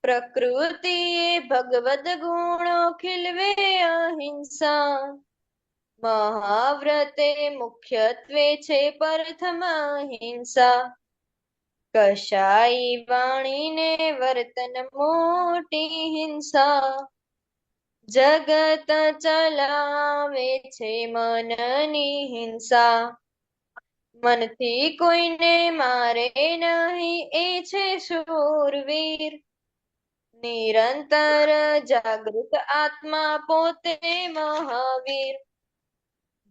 F: પ્રકૃતિએ ભગવદ ગુણો ખીલવે અહિંસા, મહાવ્રતે મુખ્યત્વે છે પ્રથમ અહિંસા. કશાઈ વાણીને વર્તન મોટી હિંસા, જગત ચલાવે છે મનની હિંસા. મનથી કોઈને મારે નહીં એ છે શૂરવીર, નિરંતર જાગૃત આત્મા પોતે મહાવીર.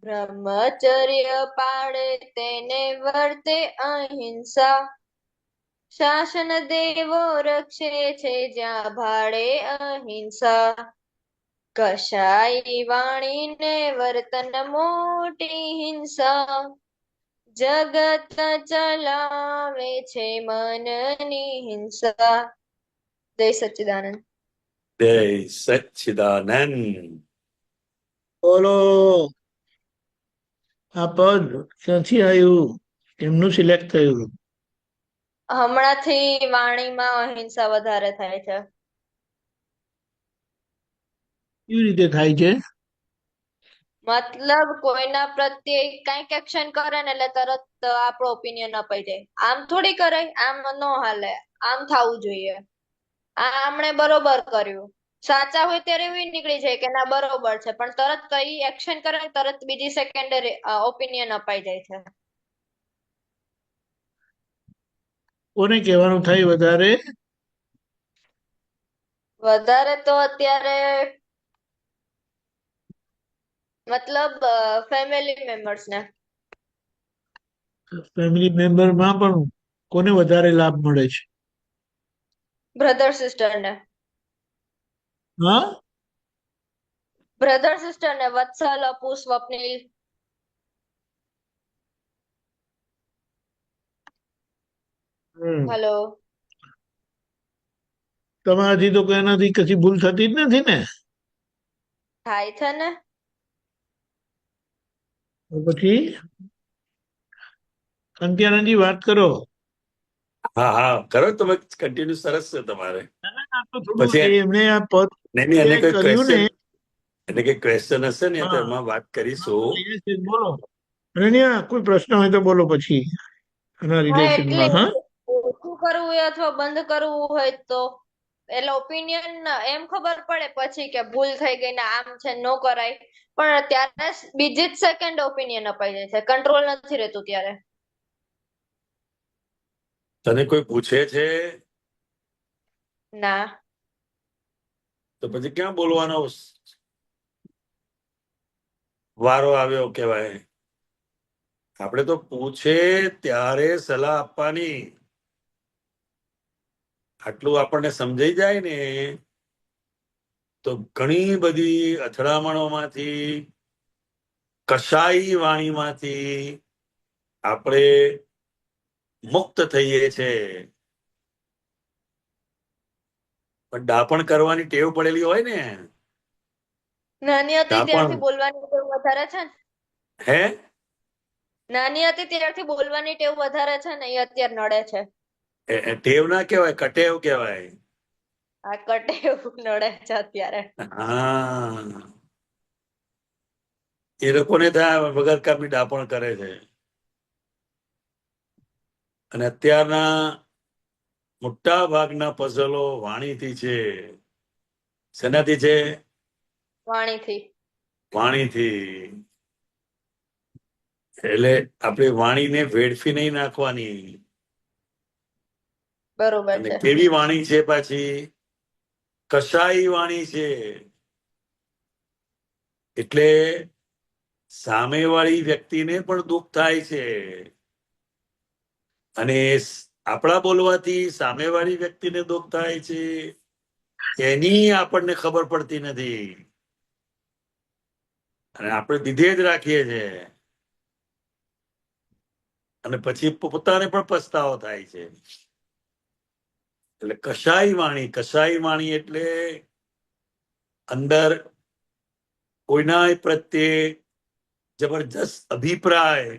F: બ્રહ્મચર્ય પાળે તેને વર્તે અહિંસા, શાસન દેવો રક્ષે છે જ્યાં ભાડે અહિંસા. કશાઈ વાણીને વર્તન મોટી હિંસા, જગત ચલાવે છે મનની હિંસા. જય સચ્ચિદાનંદ.
C: જય સચ્ચિદાનંદ.
G: બોલો. આ પદ ક્યાંથી આવ્યું? કેમનું સિલેક્ટ થયું?
F: હમણાંથી વાણીમાં અહિંસા વધારે થાય છે.
G: કેવી રીતે થાય છે?
F: મતલબ કોઈના પ્રત્યે કઈક એક્શન કરે ને એટલે તરત આપણો ઓપિનિયન અપાઈ જાય. આમ થોડી કરાય, આમ નો હાલે, આમ થવું જોઈએ, આમણે બરોબર કર્યું. સાચા હોય ત્યારે એવું નીકળી જાય કે ના બરોબર છે, પણ તરત કઈ એક્શન કરે તરત બીજી સેકન્ડે ઓપિનિયન અપાઈ જાય છે.
G: કોને કહેવાનું થાય વધારે?
F: વધારે તો અત્યારે મતલબ ફેમિલી મેમ્બર્સ ને.
G: ફેમિલી મેમ્બરમાં પણ કોને વધારે લાભ મળે છે?
F: બ્રધર સિસ્ટર ને.
G: હા,
F: બ્રધર સિસ્ટર ને વત્સલ, અપુ, સ્વપ્નિલ. હલો.
G: તમારાથી તો એનાથી કશી ભૂલ થતી જ નથી ને.
F: થાય છે ને.
G: તો પછી કંત્યાનંદજી વાત કરો.
C: હા હા કરો તમે કન્ટિન્યુ, સરસ છે તમારે.
G: ના, ના, આ તો થોડું
C: પછી
G: એમણે આ પદ
C: નહીં, એને
G: જે
C: કોઈ
G: કર્યું ને.
C: ક્વેશ્ચન, એને કઈ ક્વેશ્ચન હશે ને તો
G: હા,
C: એમાં વાત
G: હા,
C: કરીશું.
G: yes, yes, બોલો. અનન્યા, કોઈ પ્રશ્ન હોય તો બોલો પછી આના
F: હા એટલે
G: રિલેશનમાં. હા,
F: ઓછું કરવું હોય અથવા બંધ કરવું હોય તો એટલે ઓપિનિયન એમ ખબર પડે પછી કે ભૂલ થઈ ગઈ ને આમ છે નો કરાય, પણ ત્યારે બીજી જ સેકન્ડ ઓપિનિયન અપાઈ જાય છે, કંટ્રોલ નથી રહેતું ત્યારે.
C: તને કોઈ પૂછે છે
F: ના.
C: તો પછી ક્યાં બોલવાનો વારો આવ્યો કહેવાય. આપણે તો પૂછે ત્યારે સલાહ આપવાની. આટલું આપણને સમજાઈ જાય ને તો ઘણી બધી અથડામણોમાંથી, કશાઈ વાણીમાંથી આપણે મુક્ત થઈએ છે. પણ ડાપણ કરવાની ટેવ પડેલી હોય ને.
F: નાની હતી
C: ડાપણ
F: ત્યારથી બોલવાની ટેવ વધારે છે ને.
C: હે
F: નાની હતી ત્યારથી બોલવાની ટેવ વધારે છે ને, એ અત્યારે નડે છે.
C: ટેવ ના કહેવાય, કટેવ કહેવાય.
F: આ કટેવ નડે છે અત્યારે.
C: હા, એ લોકોને થાય વગર કામની ડાપણ કરે છે. અને અત્યારના મોટા ભાગના પઝલો વાણીથી છે. શેનાથી છે?
F: વાણીથી.
C: વાણીથી. એટલે આપણે વાણીને વેડફી નહીં નાખવાની.
F: બરોબર
C: અને
F: છે.
C: કેવી વાણી છે પાછી? કશાઈ વાણી છે. એટલે સામેવાળી વ્યક્તિને પણ દુઃખ થાય છે. અને આપણા બોલવાથી સામેવાળી વ્યક્તિને દુઃખ થાય છે, એની આપણને ખબર પડતી નથી. અને આપણે દીધે જ રાખીએ છીએ. અને પછી પોતાને પણ પછતાવો થાય છે. એટલે કશાઈ વાણી એટલે અંદર કોઈના પ્રત્યે જબરજસ્ત અભિપ્રાય,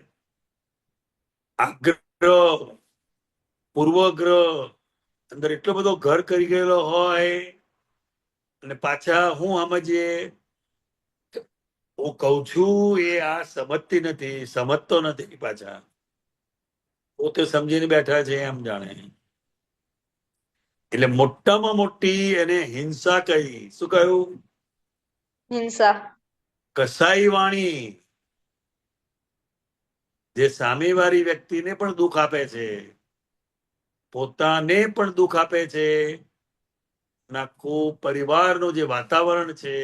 C: આગ્રહ, પૂર્વગ્રહ અંદર એટલો બધો ઘર કરી ગયેલો હોય, અને પાછા હું સમજીએ હું કઉ છું એ આ સમજતો નથી પાછા. પોતે સમજીને બેઠા છે એમ જાણે. એટલે મોટામાં મોટી એને હિંસા કહી. શું કહ્યું?
F: હિંસા.
C: કસાઈ વાણી, જે સામેવાળી વ્યક્તિને પણ દુઃખ આપે છે, પોતાને પણ દુઃખ આપે છે, આખું પરિવારનું જે વાતાવરણ છે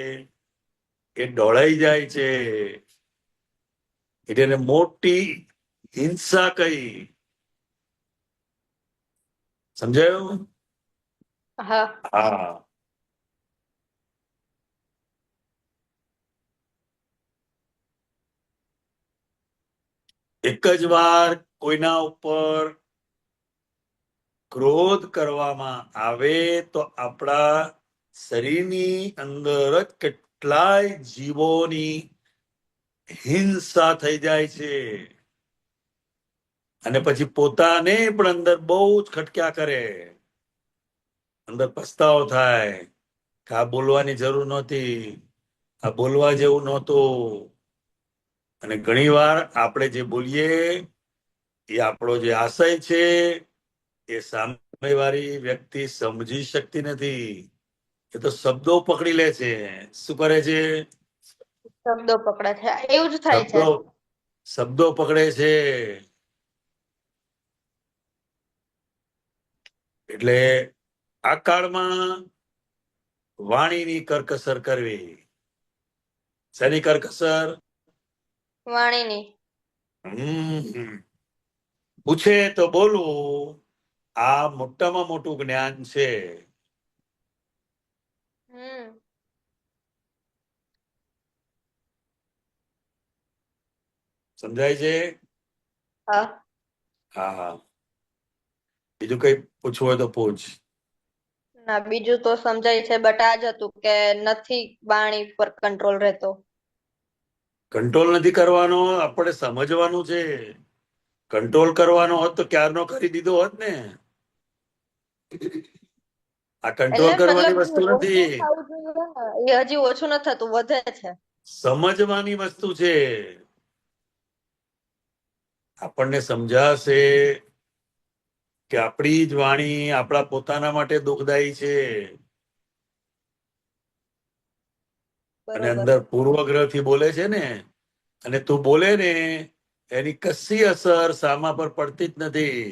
C: એ ડોળાઈ જાય છે. એટલે એને મોટી હિંસા કહી. સમજાયું?
F: હા.
C: હા. એક જ વાર કોઈના ઉપર ક્રોધ કરવામાં આવે તો આપણા શરીરની અંદર જ કેટલાય જીવોની હિંસા થઈ જાય છે. અને પછી પોતાને પણ અંદર બહુ જ ખટક્યા કરે. અંદર પસ્તાવો થાય કે આ બોલવાની જરૂર નહોતી, આ બોલવા જેવું નહોતું. અને ઘણી વાર આપણે જે બોલીએ એ આપણો જે આશય છે એ સામેવાળી વ્યક્તિ સમજી શકતી નથી. એ તો શબ્દો પકડી લે છે. શું કરે છે?
F: શબ્દો પકડે છે. એવું જ થાય છે.
C: શબ્દો પકડે છે. એટલે આ કાળમાં વાણીની કરકસર કરવી. શેની કરકસર?
F: વાણીની.
C: પૂછે તો બોલવું, આ મોટામાં મોટું જ્ઞાન છે. સમજાય છે?
F: હા.
C: હા હા. બીજું કઈ પૂછવું હોય તો પૂછ.
F: ના બીજું તો સમજાય છે બટ આ જ હતું કે નથી વાણી પર કંટ્રોલ રહેતો.
C: કંટ્રોલ નથી કરવાનો, આપણે સમજવાનું છે. કંટ્રોલ કરવાનો હોત તો ક્યારનો કરી દીધો હોત ને. આ કંટ્રોલ
F: એટલે
C: કરવાની
F: મતલબ
C: વસ્તુ
F: ઓછું
C: નથી,
F: થવું જોઈએ ને, એ હજી ઓછું નથી થતું, વધે છે.
C: સમજવાની વસ્તુ છે. આપણને સમજાશે કે આપણી જ વાણી આપણા પોતાના માટે દુઃખદાયી છે અને
F: બરોબર.
C: અંદર પૂર્વગ્રહ થી બોલે છે ને, અને તું બોલે ને એની કશી અસર સામા પર પડતી જ નથી.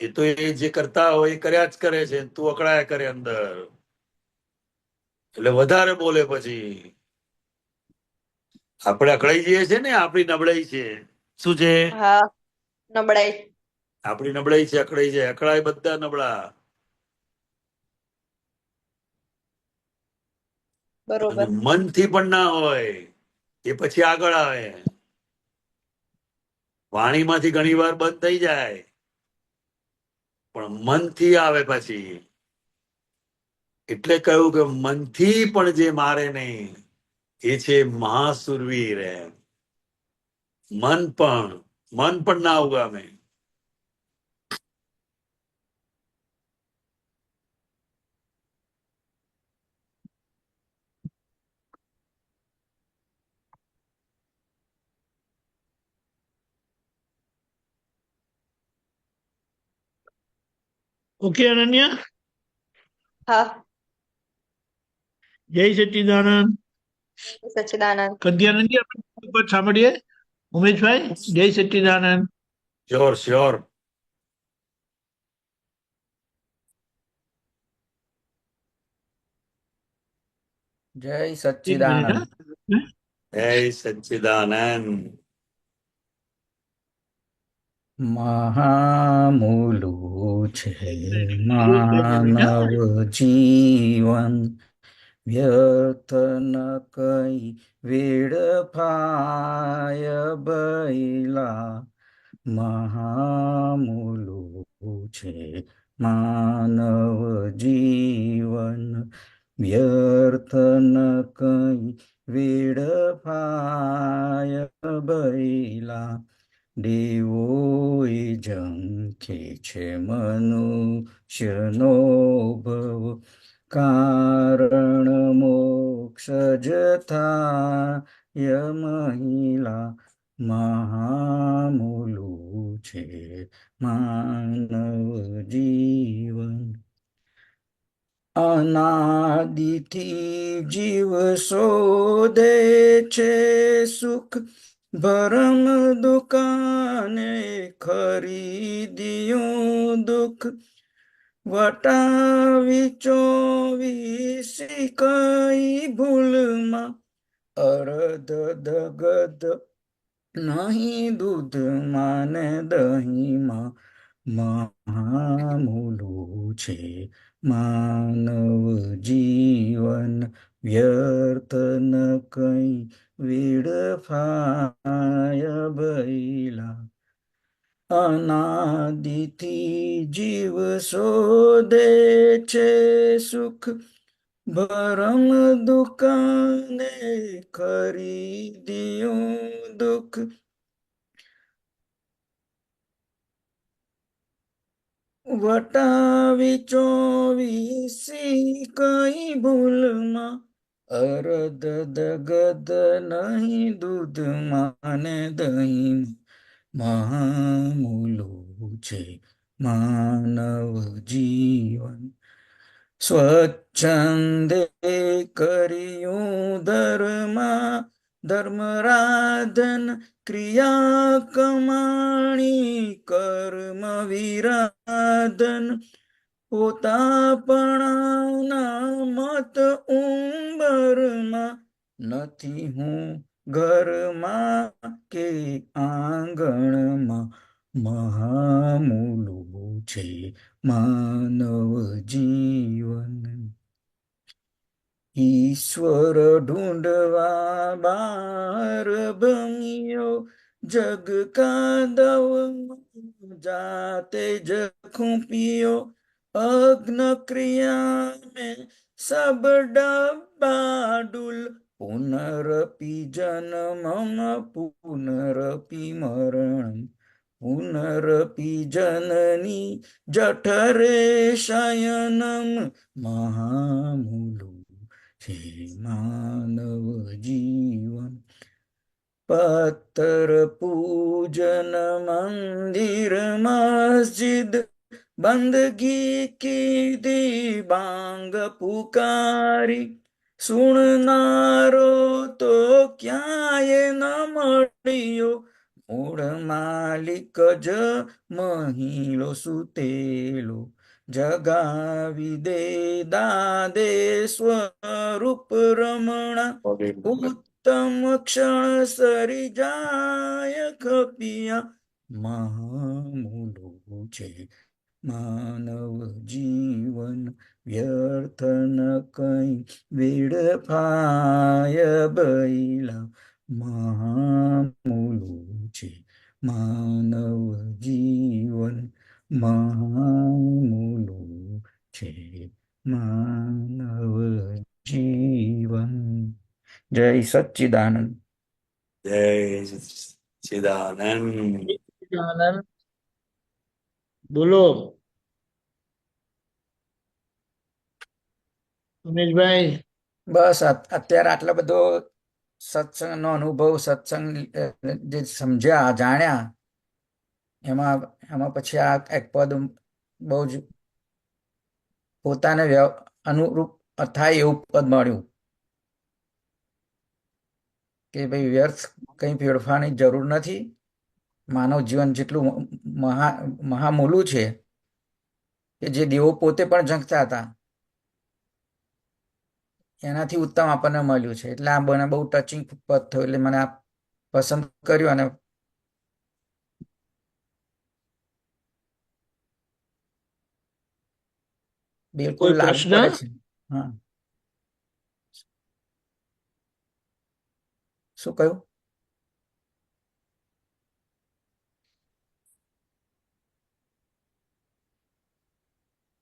C: એ તો એ જે કરતા હોય એ કર્યા જ કરે છે, તું અકળાયા કરે અંદર, એટલે વધારે બોલે. પછી આપણે અકળાઈ જઈએ છે ને, આપણી નબળાઈ છે. શું છે?
F: હા, નબળાઈ.
C: આપણી નબળાઈ છે, અકળાઈ જાય. અકળાય બધા નબળા. અને
F: બરોબર.
C: મનથી પણ ના હોય એ પછી આગળ આવે. વાણીમાંથી ઘણી વાર બંધ થઈ જાય પણ મનથી આવે પછી. એટલે કહ્યું કે મનથી પણ જે મારે નહીં એ છે મહાસુરવીર. એમ મન પણ ના ઉગામે.
G: ઓકે અનન્યા,
F: હા.
G: જય સચ્ચિદાનંદ.
F: સચ્ચિદાનંદ.
G: કદ્યાનંદજી, આપણે સાંભળીએ. ઉમેશભાઈ, જય સચ્ચિદાનંદ.
C: Sure sure.
H: જય
G: એક મિનિટ.
H: સચ્ચિદાનંદ.
G: હા,
C: જય સચ્ચિદાનંદ.
H: મહામૂલું છે
G: એક મિનિટ. હા.
H: માનવ જીવન, વ્યર્થ ન કઈ વેડફાય બૈલા. મહામૂલું છે માનવ જીવન, વ્યર્થ ન કઈ વેડફાય બૈલા. દેવોએ ઝંખે છે મનુષ્યનો ભવ, કારણ મોક્ષ જ થાય મહિલા. મહામૂલું છે માનવ જીવન. અનાદિથી જીવ શોધે છે સુખ, ભરમ દુકાને ખરીદ્યું દુઃખ. વટાવી ચોવીસી કઈ ભૂલમાં, અર્ધ દગધ નહીં દૂધમાં ને દહીંમાં. મહામૂલું છે માનવ જીવન, વ્યર્થ ન કઈ વેડફાય બૈલા. અનાદિથી જીવ શોધે છે સુખ, ભરમ દુકાને ખરીદ્યું દુઃખ. વટાવી ચોવીસી કઈ ભૂલમાં, અર્ધ દગધ નહીં દૂધમાં ને દહીં. મહામૂલું છે માનવ જીવન, સ્વચ્છંદે કર્યું ધર્મરાધન, ક્રિયા કમાણી કર્મ વિરાધન. પોતાપણાના મત ઉંબરમાં, નથી હું ઘરમાં કે આંગણમાં. મહામૂલું છે માનવ જીવન. ઈશ્વર ઢૂંઢવા બાર ભમ્યો, जग कादव जाते जखूं पियो अग्न क्रिया में सब डबाडुल पुनरपि जन्मम पुनरपि मरणम पुनरपि जननी जठरे शयनम महामूलु છે માનવ જીવન પત્તર પૂજન મંદિર મસ્જિદ બંદગી કીધી બાંગ પુકારી સુણનારો તો ક્યાંય ન મળ્યો મૂળ માલિક જ મહિલો સુતેલો જગાવી દે દાદે સ્વરૂપ રમણા ઉત્તમ ક્ષણ સરી જાય ખપિયા મહામૂલો છે માનવ જીવન વ્યર્થ ન કઈ વેડફાય બૈલા મહામૂલો છે માનવ જીવન મહામૂલો છે માનવ જીવન જય સચ્ચિદાનંદ
C: જય સચ્ચિદાનંદ.
G: આનંદ બોલો ઉમેશભાઈ.
H: બસ અત્યારે આટલો બધો સત્સંગનો અનુભવ સત્સંગ જે સમજ્યા જાણ્યા એમાં પછી આ એક પદ બહુ જ પોતાને અનુરૂપ થાય એવું પદ મળ્યું કે ભાઈ વ્યર્થ કંઈ ફેરફારની જરૂર નથી. માનવ જીવન જેટલું મહામૂલું છે કે જે દેવો પોતે પણ ઝંખતા હતા એનાથી ઉત્તમ આપણને મળ્યું છે. એટલે આ મને બહુ ટચિંગ પદ થયું એટલે મને આ પસંદ કર્યું અને બિલકુલ
G: કોઈ
H: લાગુ
G: પ્રશ્ન?
H: પડે છે. હા, શું કહ્યું?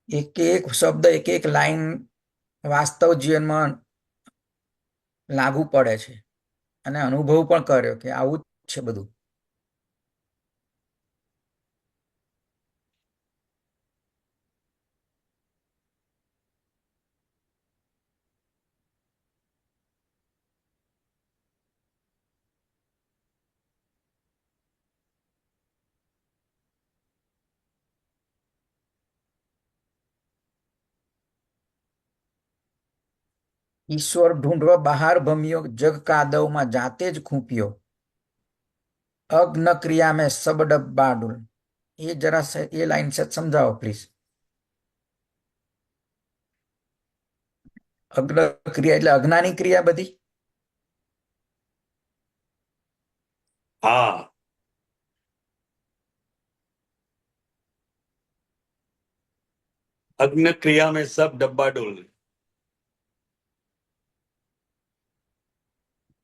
H: એક એક શબ્દ એક એક લાઈન વાસ્તવ જીવનમાં લાગુ પડે છે અને અનુભવ પણ કર્યો કે આવું જ છે બધું. ઈશ્વર ઢૂંઢવા બહાર ભમ્યો જગ કાદવમાં જાતે જ ખૂંપ્યો અગ્ન ક્રિયા મેં સબ ડબ્બાડુલ. એ જરા એ લાઈન છે સમજાવો પ્લીઝ. અગ્ન ક્રિયા એટલે અજ્ઞાની ક્રિયા બધી.
C: હા, अग्न क्रिया में सब डब्बाडोल.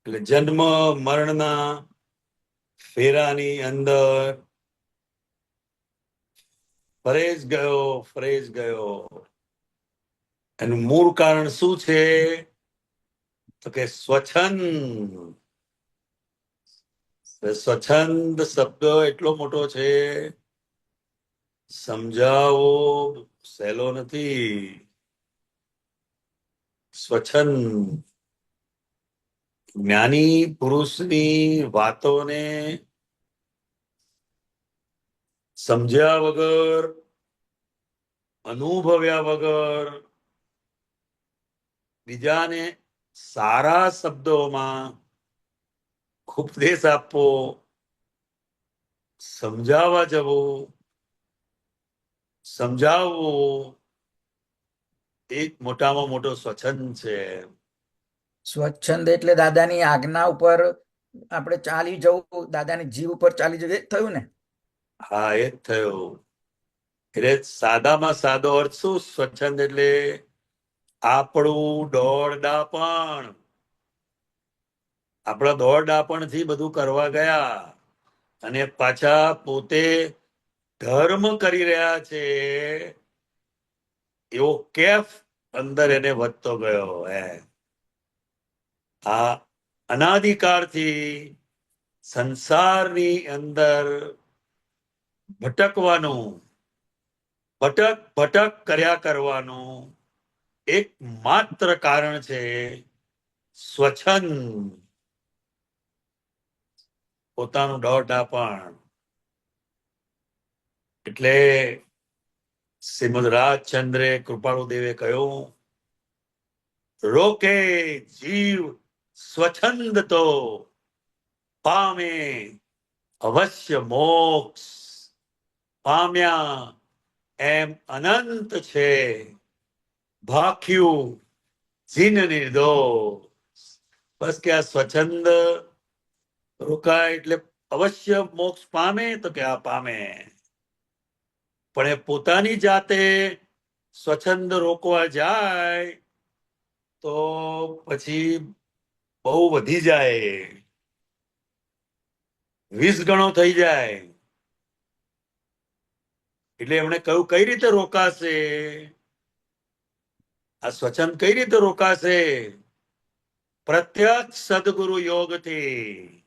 C: એટલે જન્મ મરણના ફેરાની અંદર ફરેજ ગયો. એનું મૂળ કારણ શું છે તો કે સ્વચ્છંદ શબ્દ એટલો મોટો છે, સમજાવો સહેલો નથી. સ્વચ્છંદ જ્ઞાની પુરુષની વાતોને સમજ્યા વગર અનુભવ્યા વગર બીજાને સારા શબ્દોમાં ઉપદેશ આપવો, સમજાવવા જવું, સમજાવવું એક મોટામાં મોટો સ્વચ્છંદ છે.
H: સ્વચ્છંદ એટલે દાદાની આજ્ઞા ઉપર આપણે ચાલી જવું, દાદાની જીવ ઉપર ચાલી જવું, એ જ થયું ને?
C: હા, એ જ થયો. એટલે સાદામાં સાદો અર્થ શું? સ્વચ્છંદ એટલે આપણું દોડડાપણ, આપણા દોડડાપણ થી બધું કરવા ગયા. અને પાછા પોતે ધર્મ કરી રહ્યા છે એવો કેફ અંદર એને વધતો ગયો. આ અનાદિકાળથી સંસારની અંદર ભટકવાનું, ભટક કર્યા કરવાનું એક માત્ર કારણ છે સ્વચ્છંદ, પોતાનું ડાપણ. એટલે શ્રીમદ રાજચંદ્રે કૃપાળુદેવે કહ્યું, રોકે જીવ સ્વચ્છંદ તો પામે અવશ્ય મોક્ષ. પામ્યા એમ અનંત છે, ભાખ્યું જીન નિર્દોષ. બસ કે આ સ્વચ્છંદ રોકાય એટલે અવશ્ય મોક્ષ પામે, તો કે આ પામે. પણ એ પોતાની જાતે સ્વચ્છંદ રોકવા જાય તો પછી બહુ વધી જાય, 20 ગણો થઈ જાય. એટલે એમણે કહ્યું કઈ રીતે રોકાશે આ સ્વચ્છંદ, કઈ રીતે રોકાશે? પ્રત્યક્ષ સદગુરુ યોગથી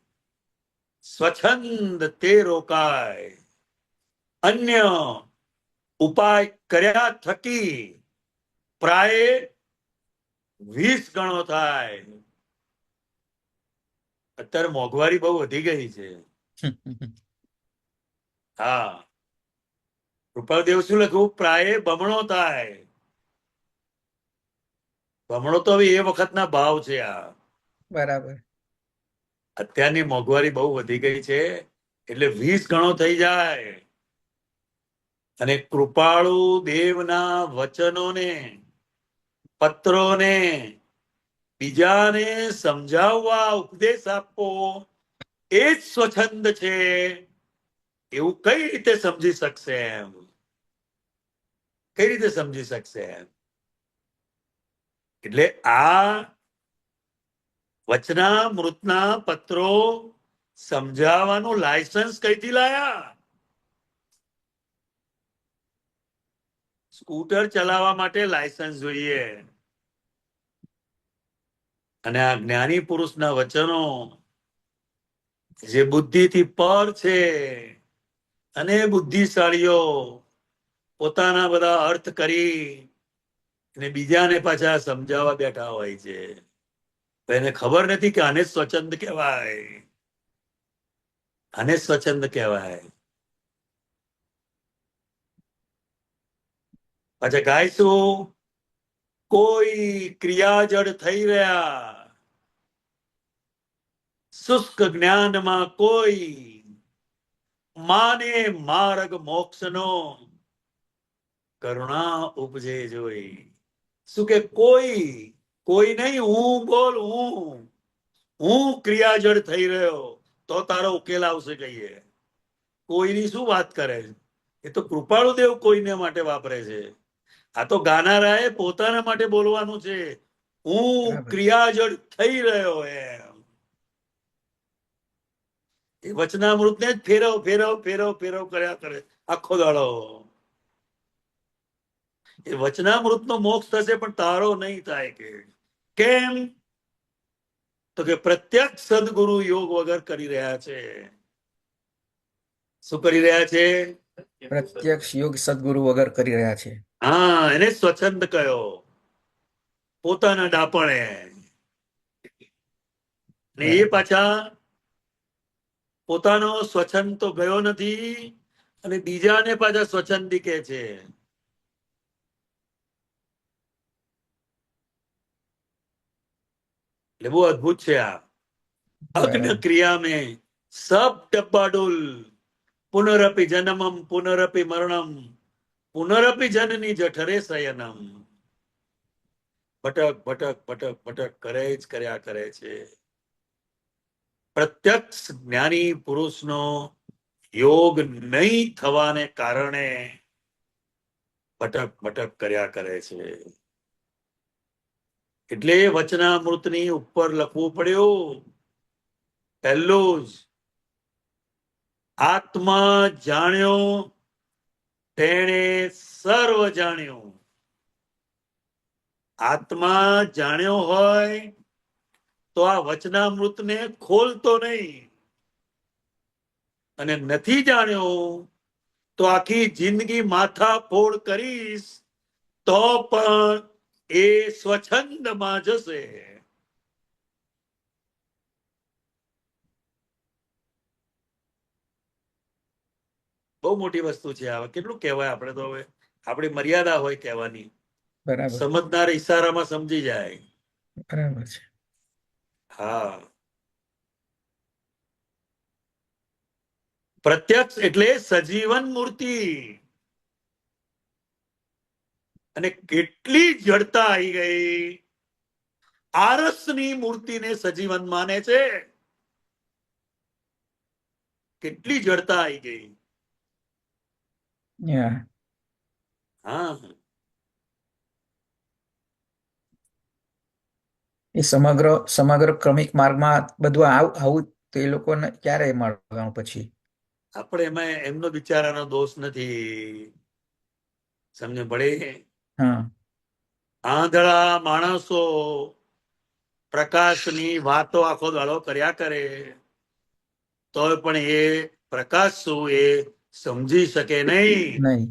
C: સ્વચ્છંદ તે રોકાય. અન્ય ઉપાય કર્યા થકી પ્રાય 20 ગણો થાય. અત્યારે મોંઘવારી બહુ વધી ગઈ છે. હા, કૃપાળદેવ શું લખ્યું? પ્રાય બમણો થાય. બમણો તો હવે એ વખતના ભાવ છે. આ
H: બરાબર.
C: અત્યારની મોંઘવારી બહુ વધી ગઈ છે એટલે 20 ગણો થઈ જાય. અને કૃપાળુ દેવના વચનોને, પત્રોને બીજાને સમજાવવા, ઉપદેશ આપવો એ જ સ્વચ્છંદ છે એવું કઈ રીતે સમજી શકશે? એમ કઈ રીતે સમજી શકશે? એમ એટલે આ વચનામૃતના પત્રો સમજાવવાનું લાયસન્સ કઈથી લાયા? સ્કૂટર ચલાવવા માટે લાયસન્સ જોઈએ. અને આ જ્ઞાની પુરુષના વચનો જે બુદ્ધિથી પર છે, અને બુદ્ધિશાળીઓ પોતાના બધા અર્થ કરી અને બીજાને પાછા સમજાવવા બેઠા હોય છે. એને ખબર નથી કે આને સ્વચ્છંદ કહેવાય, આને સ્વચ્છંદ કહેવાય. પાછા ગાયશું, કોઈ ક્રિયાજડ થઈ રહ્યા, શુષ્ક જ્ઞાનમાં કોઈ માને માર્ગ મોક્ષનો, કરુણા ઉપજે જોઈ. શું કે કોઈ નહીં, હું બોલ, હું ક્રિયાજડ થઈ રહ્યો તો તારો ઉકેલ આવશે. કહીએ કોઈની શું વાત કરે? એ તો કૃપાળુદેવ કોઈને માટે વાપરે છે. આ તો ગાનારાએ પોતાના માટે બોલવાનું છે, હું ક્રિયાજડ થઈ રહ્યો. એમ એ વચનામૃતને જ ફેરવ કર્યા કરે આખો દાડો. એ વચનામૃતનો મોક્ષ થશે પણ તારો નહીં થાય. કે કેમ? તો કે પ્રત્યક્ષ સદગુરુ યોગ વગર કરી રહ્યા છે. શું કરી રહ્યા છે?
H: પ્રત્યક્ષ યોગ સદગુરુ વગર કરી રહ્યા છે.
C: હા, એને સ્વચ્છંદ કયો, પોતાના ડાપણે. ને એ પાછા પોતાનો સ્વચ્છંદ તો ગયો નથી અને બીજાને પાછા સ્વચ્છંદી કે છે. એટલે બહુ અદભુત છે આ. અગ્ન ક્રિયા મેં સબ ડબ્બાડુલ, પુનરપી જન્મમ પુનરપી મરણમ, પુનરપી જનની જઠરે શયનમ. ભટક કરે જ કર્યા કરે છે. પ્રત્યક્ષ જ્ઞાની પુરુષનો યોગ નહીં થવાને કારણે ભટક કર્યા કરે છે. એટલે વચનામૃતની ઉપર લખવું પડ્યું પહેલું જ આત્મા જાણ્યો તેણે સર્વ જાણ્યું. આત્મા જાણ્યો હોય તો આ વચનામૃતને ખોલતો નહીં, અને નથી જાણ્યો તો આખી જિંદગી માથાફોડ કરીશ તો પણ એ સ્વચ્છંદમાં જશે. બહુ મોટી વસ્તુ છે આ. કેટલું કહેવાય આપણે તો, હવે આપણી મર્યાદા હોય કહેવાની.
H: બરાબર
C: સમજનાર ઈશારામાં સમજી જાય.
H: બરાબર છે.
C: હા, પ્રત્યક્ષ એટલે સજીવન મૂર્તિ. અને કેટલી જડતા આવી ગઈ. આરસની મૂર્તિને સજીવન માને છે. કેટલી જડતા આવી ગઈ.
H: Yeah.
C: હા,
H: એ સમગ્ર સમગ્ર ક્રમિક માર્ગમાં બધું આવું તો એ લોકોને ક્યારે મળવાનું પછી?
C: આપણે એમાં એમનો બિચારાનો દોષ નથી. સમજ પડે?
H: હા
C: આંધળા માણસો પ્રકાશની વાતો આખો દાડો કર્યા કરે, તો પણ એ પ્રકાશ શું એ સમજી શકે નહીં.
H: નહીં.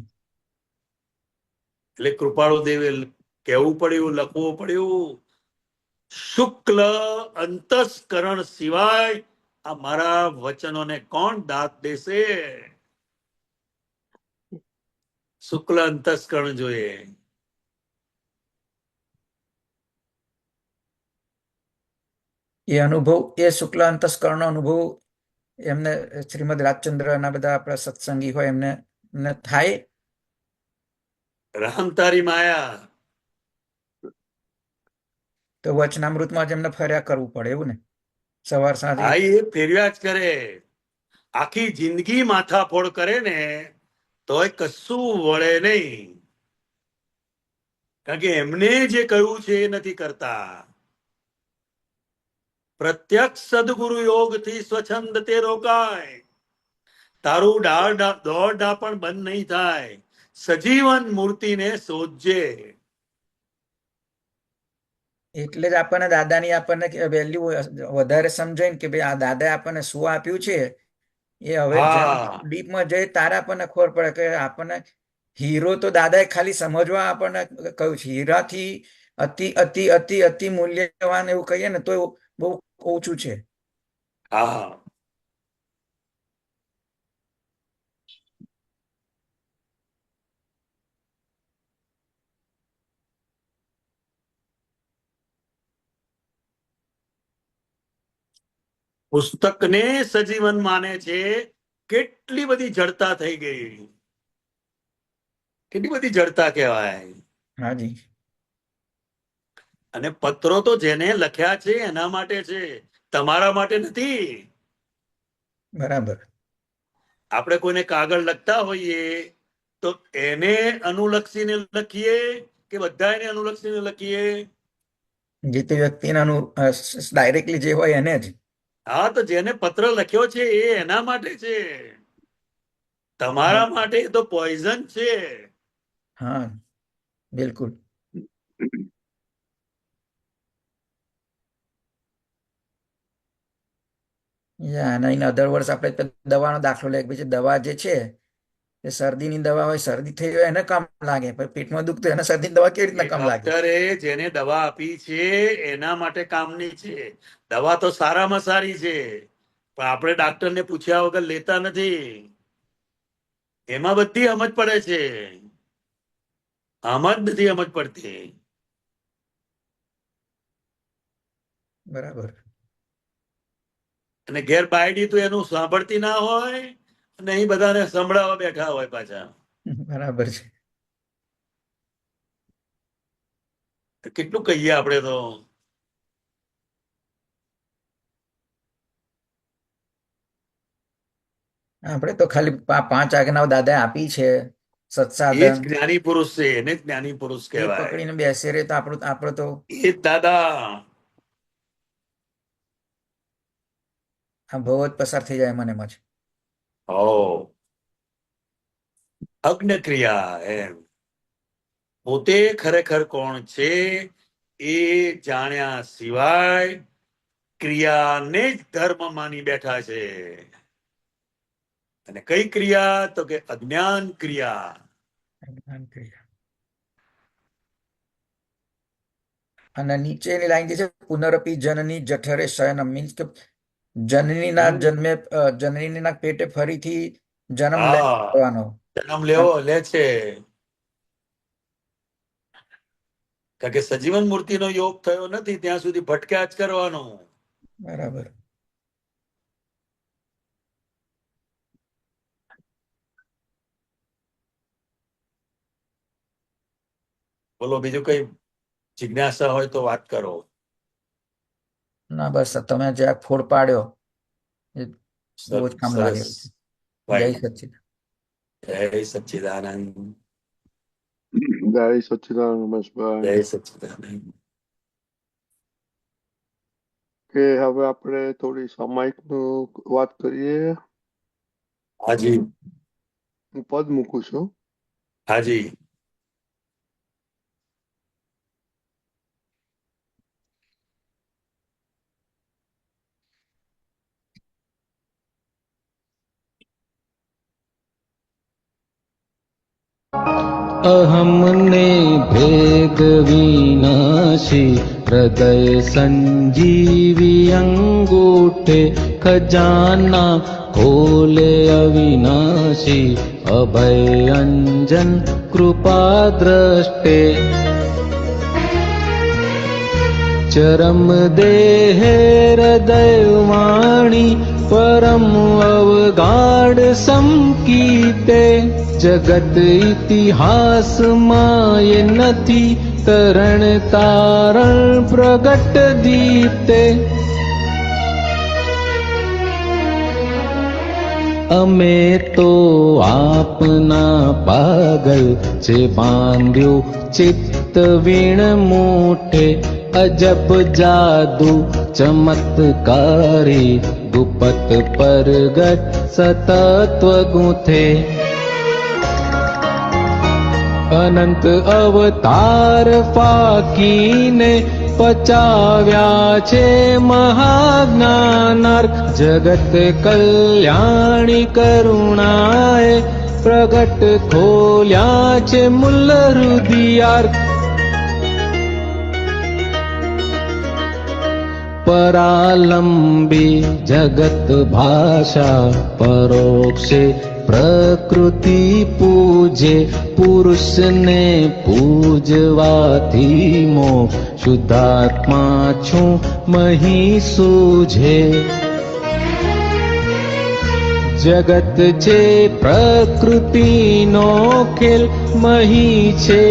C: એટલે કૃપાળુ દેવે કહેવું પડ્યું, લખવું પડ્યું, શુક્લ અંતસ્કરણ સિવાય આ મારા વચનોને કોણ દાંત દેશે? શુક્લ અંતસ્કરણ જોઈએ.
H: એ અનુભવ, એ શુક્લ અંતસ્કરણનો અનુભવ એમને શ્રીમદ રાજચંદ્રના બધા આપણા સત્સંગી હોય એમને થાય.
C: રામ તારી માયા.
H: તો વચનામૃતમાં જ એમને ફર્યા કરવું પડે એવું ને? સવાર સાંજ
C: હા, એ ફેરવ્યા જ કરે. આખી જિંદગી માથાફોડ કરે ને તોય કશું વળે નહીં. કારણ કે એમને જે કહ્યું છે એ નથી કરતા. પ્રત્યક્ષ સદગુરુ યોગથી સ્વચ્છંદ તે રોકાય. તારું દોડ પણ બંધ નહીં થાય. સજીવન મૂર્તિને શોધજે.
H: એટલે જ આપણને દાદાની આપણને વેલ્યુ વધારે સમજાય ને કે ભાઈ આ દાદાએ આપણને શું આપ્યું છે એ હવે જેમ
C: હા,
H: ડીપમાં જઈ તારે આપણને ખબર પડે કે આપણને હીરો તો દાદાએ ખાલી સમજવા આપણને કહ્યું છે. હીરાથી અતિ અતિ અતિ અતિ મૂલ્યવાન એવું કહીએ ને તો બહુ ઓછું છે.
C: હા, પુસ્તકને સજીવન માને છે. કેટલી બધી જડતા થઈ ગઈ. કેટલી બધી જડતા કહેવાય.
H: હાજી.
C: અને પત્રો તો જેને લખ્યા છે એના માટે છે, તમારા માટે નથી.
H: બરાબર.
C: આપણે કોઈને કાગળ લખતા હોઈએ તો એને અનુલક્ષીને લખીએ કે બધા એને અનુલક્ષીને લખીએ?
H: જે તે વ્યક્તિના ડાયરેક્ટલી જે હોય એને જ.
C: હા, તો જેને પત્ર લખ્યો છે એ એના માટે છે. તમારા માટે તો પોઈઝન છે.
H: હા બિલકુલ. અને ઇન અધર વર્ડ્સ આપણે દવાનો દાખલો લે, પછી દવા જે છે એ શરદીની દવા હોય, શરદી થઈ હોય એને કામ લાગે, પણ પેટમાં દુખતું એને શરદીની દવા કેવી રીતના કામ લાગે?
C: ડોક્ટરે જેને દવા આપી છે એના માટે કામની છે. દવા તો સારામાં સારી છે, પણ આપણે ડાક્ટરને પૂછ્યા વગર લેતા નથી. એમાં બધી સમજ પડે છે. આમાં જ નથી સમજ પડતી.
H: બરાબર.
C: અને ઘેર બાયડી તો એનું સાંભળતી ના હોય, અને અહીં બધાને સંભળાવવા બેઠા હોય પાછા.
H: બરાબર છે.
C: કેટલું કહીએ આપણે તો.
H: આપણે તો ખાલી 5 આજ્ઞાઓ દાદાએ આપી છે,
C: એ જ
H: સત્સાધન
C: જ્ઞાની પુરુષ છે, એને જ જ્ઞાની પુરુષ
H: એ
C: કહેવાય.
H: પકડીને બેસી રહે તો આપણો તો
C: એ જ દાદા.
H: આ બહુ જ પસાર થઈ જાય મને જ.
C: અગ્ન ક્રિયા એમ પોતે ખરેખર કોણ છે એ જાણ્યા સિવાય ક્રિયાને જ ધર્મ માની બેઠા છે. અને કઈ ક્રિયા? તો કે અજ્ઞાન ક્રિયા.
H: અજ્ઞાન ક્રિયા. અને નીચેની લાઈન જે છે પુનરપી જનની જઠરે શયનમ, મીન્સ કે જનનીના પેટે ફરીથી જન્મ લેવાનો.
C: જન્મ લે છે. કારણ કે સજીવન મૂર્તિનો યોગ થયો નથી ત્યાં સુધી ભટક્યા જ કરવાનો.
H: બરાબર.
C: બોલો બીજું કઈ જિજ્ઞાસા હોય તો વાત કરો.
H: ના બસ તમે જે ફોડ પાડ્યો એ બહુ જ કામ લાગ્યો. જય સચ્ચિદાનંદ.
C: જય સચ્ચિદાનંદ.
B: જય સચ્ચિદાનંદ રમેશભાઈ.
C: જય સચ્ચિદાનંદ.
B: કે હવે આપણે થોડી સામાયિક નું વાત કરીએ.
C: હાજી.
B: હું પદ મૂકું છું.
C: હાજી.
I: અહમને ભેદ વિનાશી હૃદય સંજીવી અંગૂઠે ખજાના ખોલે અવિનાશી અભય અંજન કૃપા દ્રષ્ટે ચરમ દેહે હૃદય વાણી પરમ અવગાઢ સંકીતે જગત ઇતિહાસમાં એ નથી તરણ તારણ પ્રગટ દીપ્તે અમે તો આપના પાગલ છે બાંધ્યું ચિત્ત વીણ મોઠે અજબ જાદુ ચમત્કારી ગુપત પરગટ સતત્વ ગૂંથે અનંત અવતાર ફાકીને પચાવ્યા છે મહાજ્ઞાનાર્ક જગત કલ્યાણી કરુણાએ પ્રગટ ખોલ્યા છે મુલ્લ હૃદયાર્ક પરાલંબી જગત ભાષા પરોક્ષે પ્રકૃતિ પૂજે પુરુષને પૂજવાથી મોક્ષ શુદ્ધાત્મા છું મહી સૂઝે જગત છે પ્રકૃતિનો ખેલ મહી છે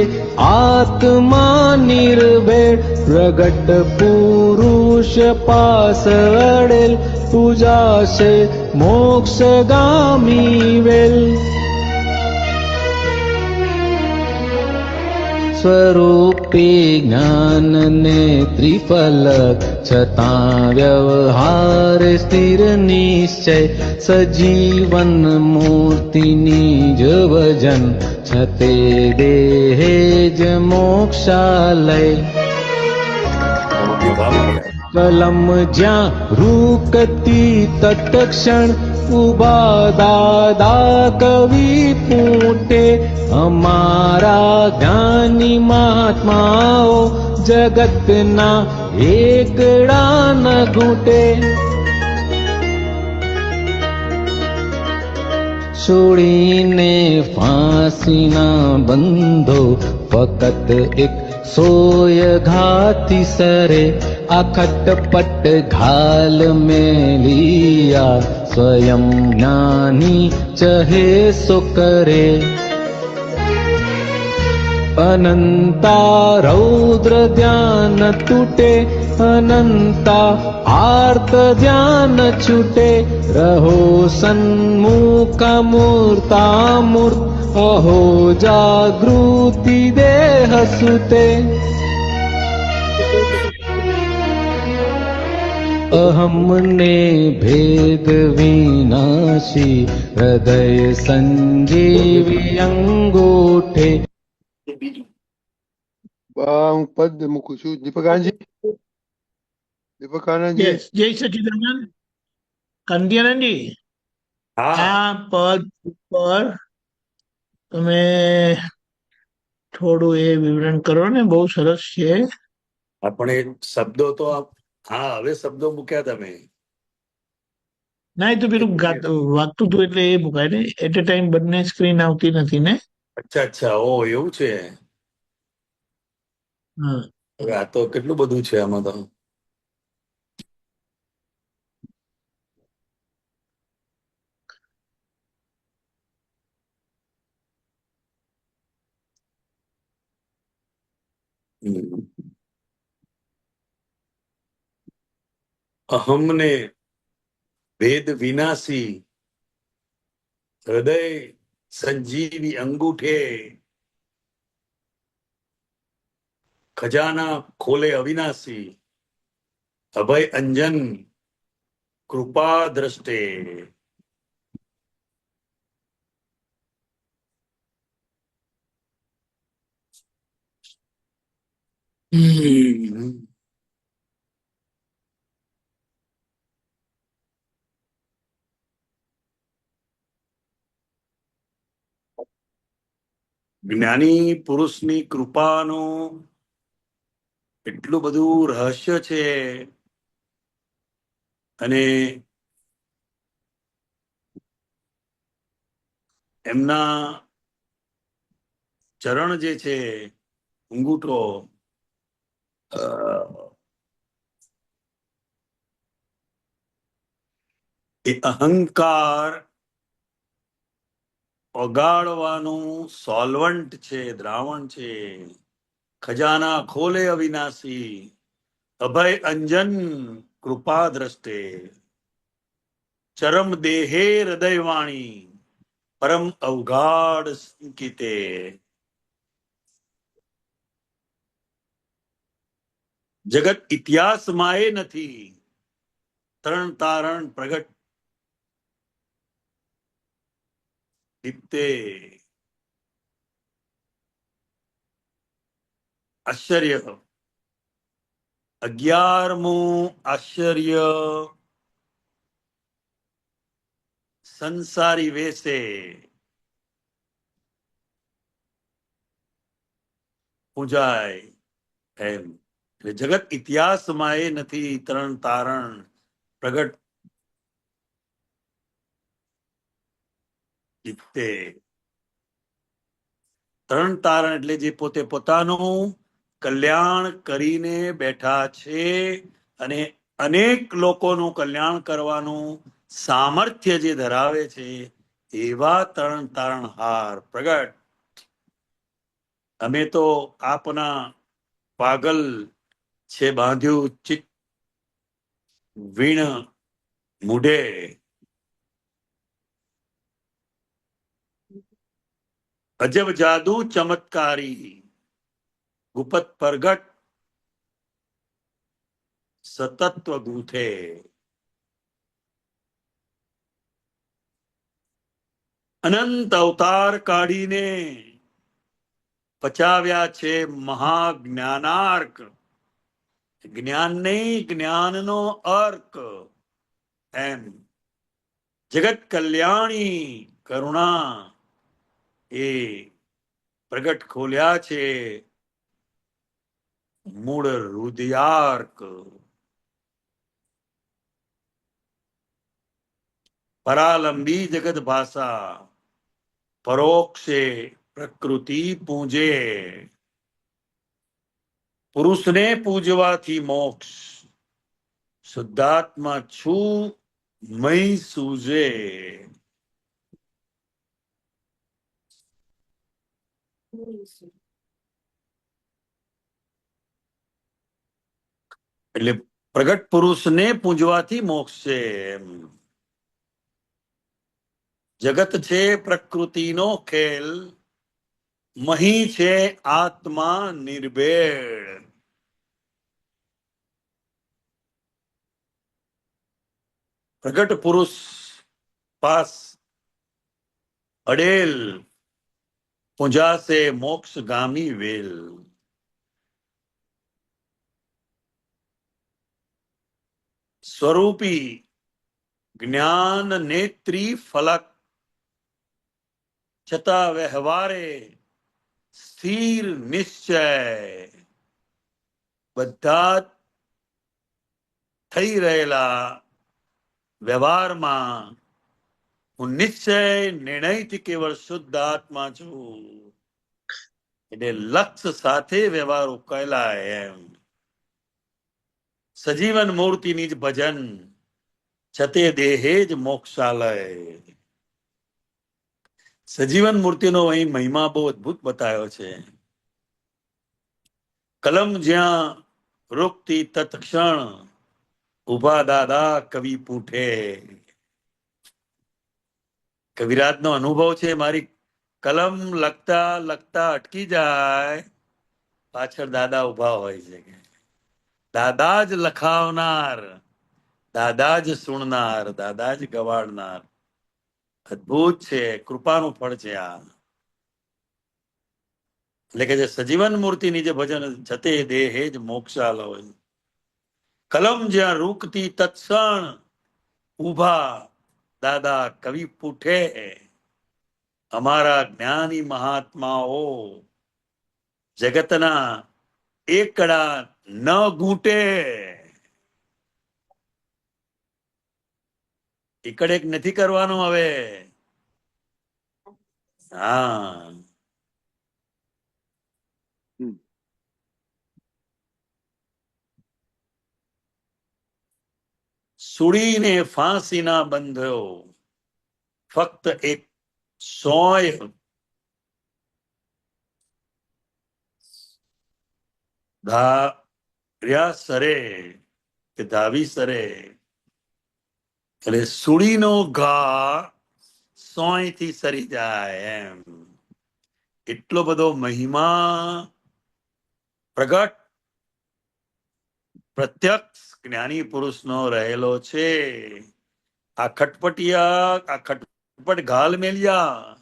I: આત્મા નિર્ભેળ પ્રગટ પુરુષ પાસ અડેલ પૂજાશે મોક્ષગામી વેલ સ્વરૂપે જ્ઞાનને ત્રિફલક છતાં વ્યવહાર સ્થિર નિશ્ચય સજીવન મૂર્તિની જ વજન છતે દેહે જ મોક્ષાલય કલમ જ્યાં રૂકતી તત્ક્ષણ ઉભા દાદા કવિ પૂટે અમારા જ્ઞાની મહાત્માઓ જગતના એકડા ન ઘૂંટે છોડીને ફાંસીના બંધો ફકત એક સોય ઘાતી સરે આ ખટપટ ઘાલ મેલિયા સ્વયં જ્ઞાની ચહે સો કરે અનંતા રૌદ્ર ધ્યાન તૂટે અનંતા આર્ત ધ્યાન છૂટે રહો સન્મુખ મૂર્તામૂર્ત અહો જાગૃતિ દેહ સુતે અહમને ભેદ વિનાશી હૃદય સંજીવી અંગૂઠે.
B: હું પદ મૂકું છું. દીપકાનંદજી, દીપકાનંદજી.
G: યસ, જય સચિદાનંદ. કાંતિયાનંદજી,
C: હા,
G: આ પદ ઉપર તમે થોડું એ વિવરણ કરો ને, બહુ સરસ છે.
C: આપણે શબ્દો તો હા, હવે શબ્દો મૂક્યા તમે.
G: ના, એ તો પેલું વાગતું હતું એટલે એ મુકાય ને. એટ એ ટાઈમ બંને સ્ક્રીન આવતી નથી ને.
C: અચ્છા, ઓ એવું છે.
G: હા.
C: હવે આ તો કેટલું બધું છે આમાં તો. અહમને ભેદ વિનાશી હૃદય સંજીવી અંગૂઠે ખજાના ખોલે અવિનાશી અભય અંજન કૃપા દ્રષ્ટે. જ્ઞાની પુરુષની કૃપાનું એટલું બધું રહસ્ય છે. અને એમના ચરણ જે છે, અંગૂઠો, એ અહંકાર ઓગાળવાનું સોલ્વન્ટ છે, દ્રાવણ છે. ખજાના ખોલે અવિનાશી અભય અંજન કૃપા દ્રષ્ટે ચરમ દેહે હૃદયવાણી પરમ અવગાઢ સંકિતે. જગત ઇતિહાસમાં એ નથી તરણ તારણ પ્રગટ દીપ્તે. આશ્ચર્ય 11મું આશ્ચર્ય સંસારી વેશે પૂજાય એમ. એટલે જગત ઇતિહાસમાં એ નથી તરણ તારણ પ્રગટ દીપ્તે. તરણ તારણ એટલે જે પોતે પોતાનું કલ્યાણ કરીને બેઠા છે અને અનેક લોકોનું કલ્યાણ કરવાનું સામર્થ્ય જે ધરાવે છે એવા તરણ તારણહાર પ્રગટ. અમે તો આપના પાગલ છે બાંધ્યું ચિત્ત વીણ મૂઢે. અજબ જાદુ ચમત્કારી ગુપત પ્રગટ સતત્વ ગૂંથે. અનંત અવતાર કાઢીને પચાવ્યા છે મહાજ્ઞાનાર્ક. જ્ઞાન નહીં, જ્ઞાનનો અર્ક એમ. જગત કલ્યાણી કરુણા એ પ્રગટ ખોલ્યા છે મૂળ રુદિયાર્ક. પરાલંબી જગત ભાષા પરોક્ષે પ્રકૃતિ પૂજે. પુરુષને પૂજવાથી મોક્ષ શુદ્ધાત્મા છું મય સૂજે. એટલે પ્રગટ પુરુષને પૂજવાથી મોક્ષ છે એમ. જગત છે પ્રકૃતિનો ખેલ, મહી છે આત્મા નિર્ભેળ. પ્રગટ પુરુષ પાસ અડેલ પૂંજાસે મોક્ષ ગામી વેલ. સ્વરૂપી જ્ઞાન નેત્રી ફલક છતાં વ્યવહારે સ્થિર નિશ્ચય. બધા થઈ રહેલા વ્યવહારમાં હું નિશ્ચય નિર્ણયથી કેવળ શુદ્ધ આત્મા છું. એટલે લક્ષ્ય સાથે વ્યવહાર ઉકેલાય એમ. સજીવન મૂર્તિની જ ભજન છતે દેહે જ મોક્ષાલય. સજીવન મૂર્તિનો અહીં મહિમા બહુ અદભુત બતાવ્યો છે. કલમ જ્યાં રોકતી તત્ક્ષણ ઉભા દાદા કવિ પૂઠે. કવિરાજનો અનુભવ છે. મારી કલમ લખતા લખતા અટકી જાય, પાછળ દાદા ઉભા હોય છે. દાદા જ લખાવનાર, દાદા જ સુણનાર, દાદા જ ગવાડનાર. અદભુત છે, કૃપાનું ફળ છે આ. એટલે કે જે સજીવન મૂર્તિની જે ભજન છતે દેહે જ મોક્ષાલય. કલમ જ્યાં રૂકતી તત્ક્ષણ ઉભા દાદા કવિ પૂઠે. અમારા જ્ઞાની મહાત્માઓ જગતના એકડા ન ગૂંટે. એકડેક નથી કરવાનું હવે. હા, સુડીને ફાંસીના બંધ્યો ફક્ત એક સોય ધાર્યા સરે કે ધાવી સરે. એટલે સુડીનો ઘા સોયથી સરી જાય એમ. એટલો બધો મહિમા પ્રગટ પ્રત્યક્ષ જ્ઞાની પુરુષનો રહેલો છે. આ ખટપટિયા, આ ખટપટ ઘાલ મેલિયા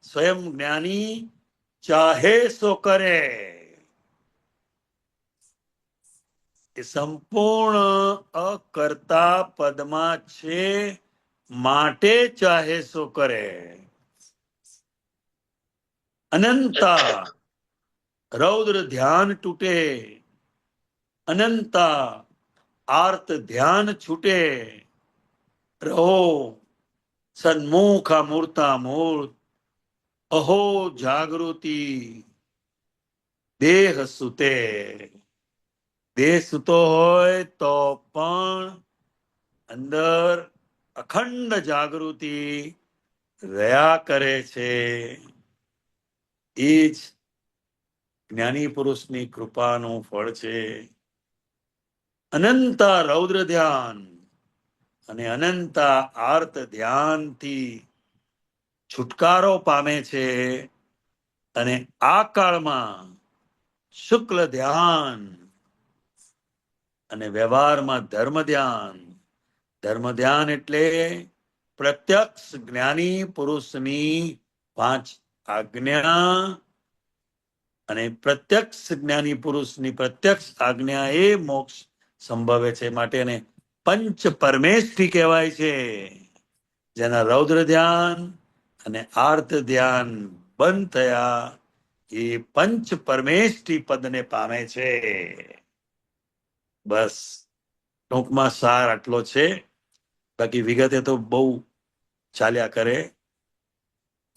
C: સ્વયં જ્ઞાની ચાહે સો કરે. એ સંપૂર્ણ અકર્તા પદમાં છે, માટે ચાહે સો કરે. અનંતા રૌદ્ર ધ્યાન તૂટે, અનંતા આર્ત ધ્યાન છૂટે. રહો સન્મુખા મૂર્તા મૂર્ત, અહો જાગૃતિ દેહ સુતે. દેહ સુતો હોય તો પણ અંદર અખંડ જાગૃતિ રહ્યા કરે છે. એ જ જ્ઞાની પુરુષની કૃપાનું ફળ છે. અનંતા રૌદ્ર ધ્યાન અને અનંતા આર્ત ધ્યાનથી છુટકારો પામે છે. અને આ કાળમાં શુક્લ ધ્યાન અને વ્યવહારમાં ધર્મ ધ્યાન. ધર્મ ધ્યાન એટલે પ્રત્યક્ષ જ્ઞાની પુરુષની 5 આજ્ઞા. અને પ્રત્યક્ષ જ્ઞાની પુરુષની પ્રત્યક્ષ આજ્ઞા એ મોક્ષ સંભવે છે. માટે એને પંચ પરમેષ્ઠી કહેવાય છે. જેના રૌદ્ર ધ્યાન અને આર્ત ધ્યાન બંધ થયા એ પંચ પરમેષ્ઠી પદને પામે છે. બસ ટૂંકમાં સાર આટલો છે. બાકી વિગતે તો બહુ ચાલ્યા કરે.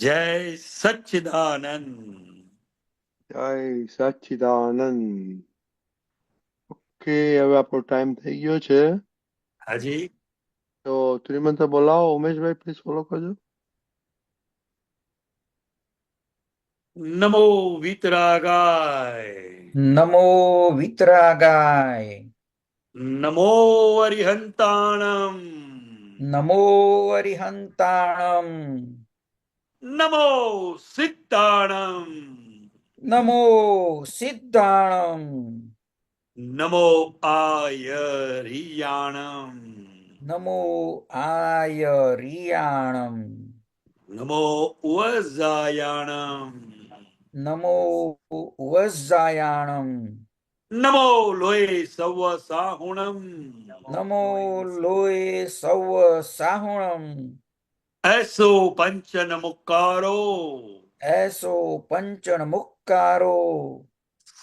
C: જય સચ્ચિદાનંદ.
B: જય સચ્ચિદાનંદ. ઓકે, હવે આપણો ટાઈમ થઈ ગયો છે.
C: હાજી,
B: તો ત્રિમંત્ર બોલાવો. ઉમેશભાઈ પ્લીઝ ફોલો કરજો.
C: નમો વિતરાગાય,
H: નમો વિતરાગાય,
C: નમો અરિહંતાણમ,
H: નમો અરિહંતાણમ,
C: નમો સિદ્ધાણમ,
H: નમો સિદ્ધાણમ,
C: નમો આયરિયાણમ,
H: નમો આયરિયાણમ
C: નમો ઉવઝાયાણમ
H: નમો વજ્જાયાણમ
C: નમો લોય સવ સાહુણમ
H: નમો લોય સૌ સાહુણમ
C: એસો પંચન મુક્કારો
H: એસો પંચન મુક્કારો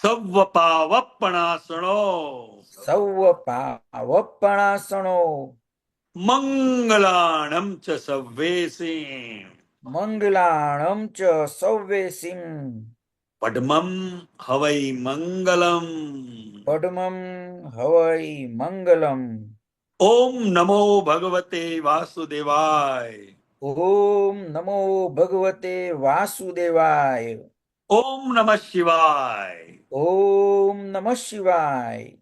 C: સવ પાવપણાસણો
H: સૌ પાવપણાસણો
C: મંગલાણમ ચ સવ્વેસી
H: મંગલાણમ ચ સૌવેસીમ
C: પડમમ હવૈ મંગલમ
H: પડમમ હવૈ મંગલમ
C: ઓમ નમો ભગવતે વાસુદેવાય
H: ઓમ નમો ભગવતે વાસુદેવાય
C: ઓમ નમઃ શિવાય
H: ઓમ નમઃ શિવાય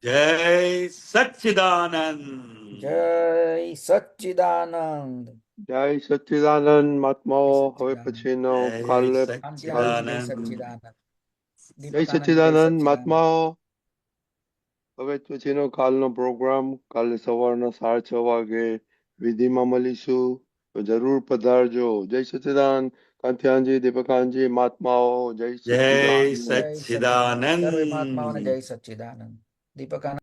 C: જય સચ્ચિદાનંદ
H: જય સચ્ચિદાનંદ
B: જય સચ્ચિદાનંદ મહાત્માઓ. હવે
H: સચ્ચિદાનંદ.
B: પછીનો
C: જય
B: કાલે
H: શાંતિ
C: સચ્ચિદાનંદ.
H: જય સચ્ચિદાનંદ
B: જય સચ્ચિદાનંદ મહાત્માઓ. હવે પછીનો કાલનો પ્રોગ્રામ કાલે સવારના 6:30 વાગે વિધિમાં મળીશું. તો જરૂર પધારજો. જય સચ્ચિદાનંદ. કાંતિયાનજી, દીપકાનજી, મહાત્માઓ. જય
C: જય
B: સચ્ચિદાનંદ.
H: જય સચ્ચિદાનંદ સર્વે મહાત્માઓને
C: સચ્ચિદાનંદ
H: જય સચ્ચિદાનંદ. દીપકાનંદ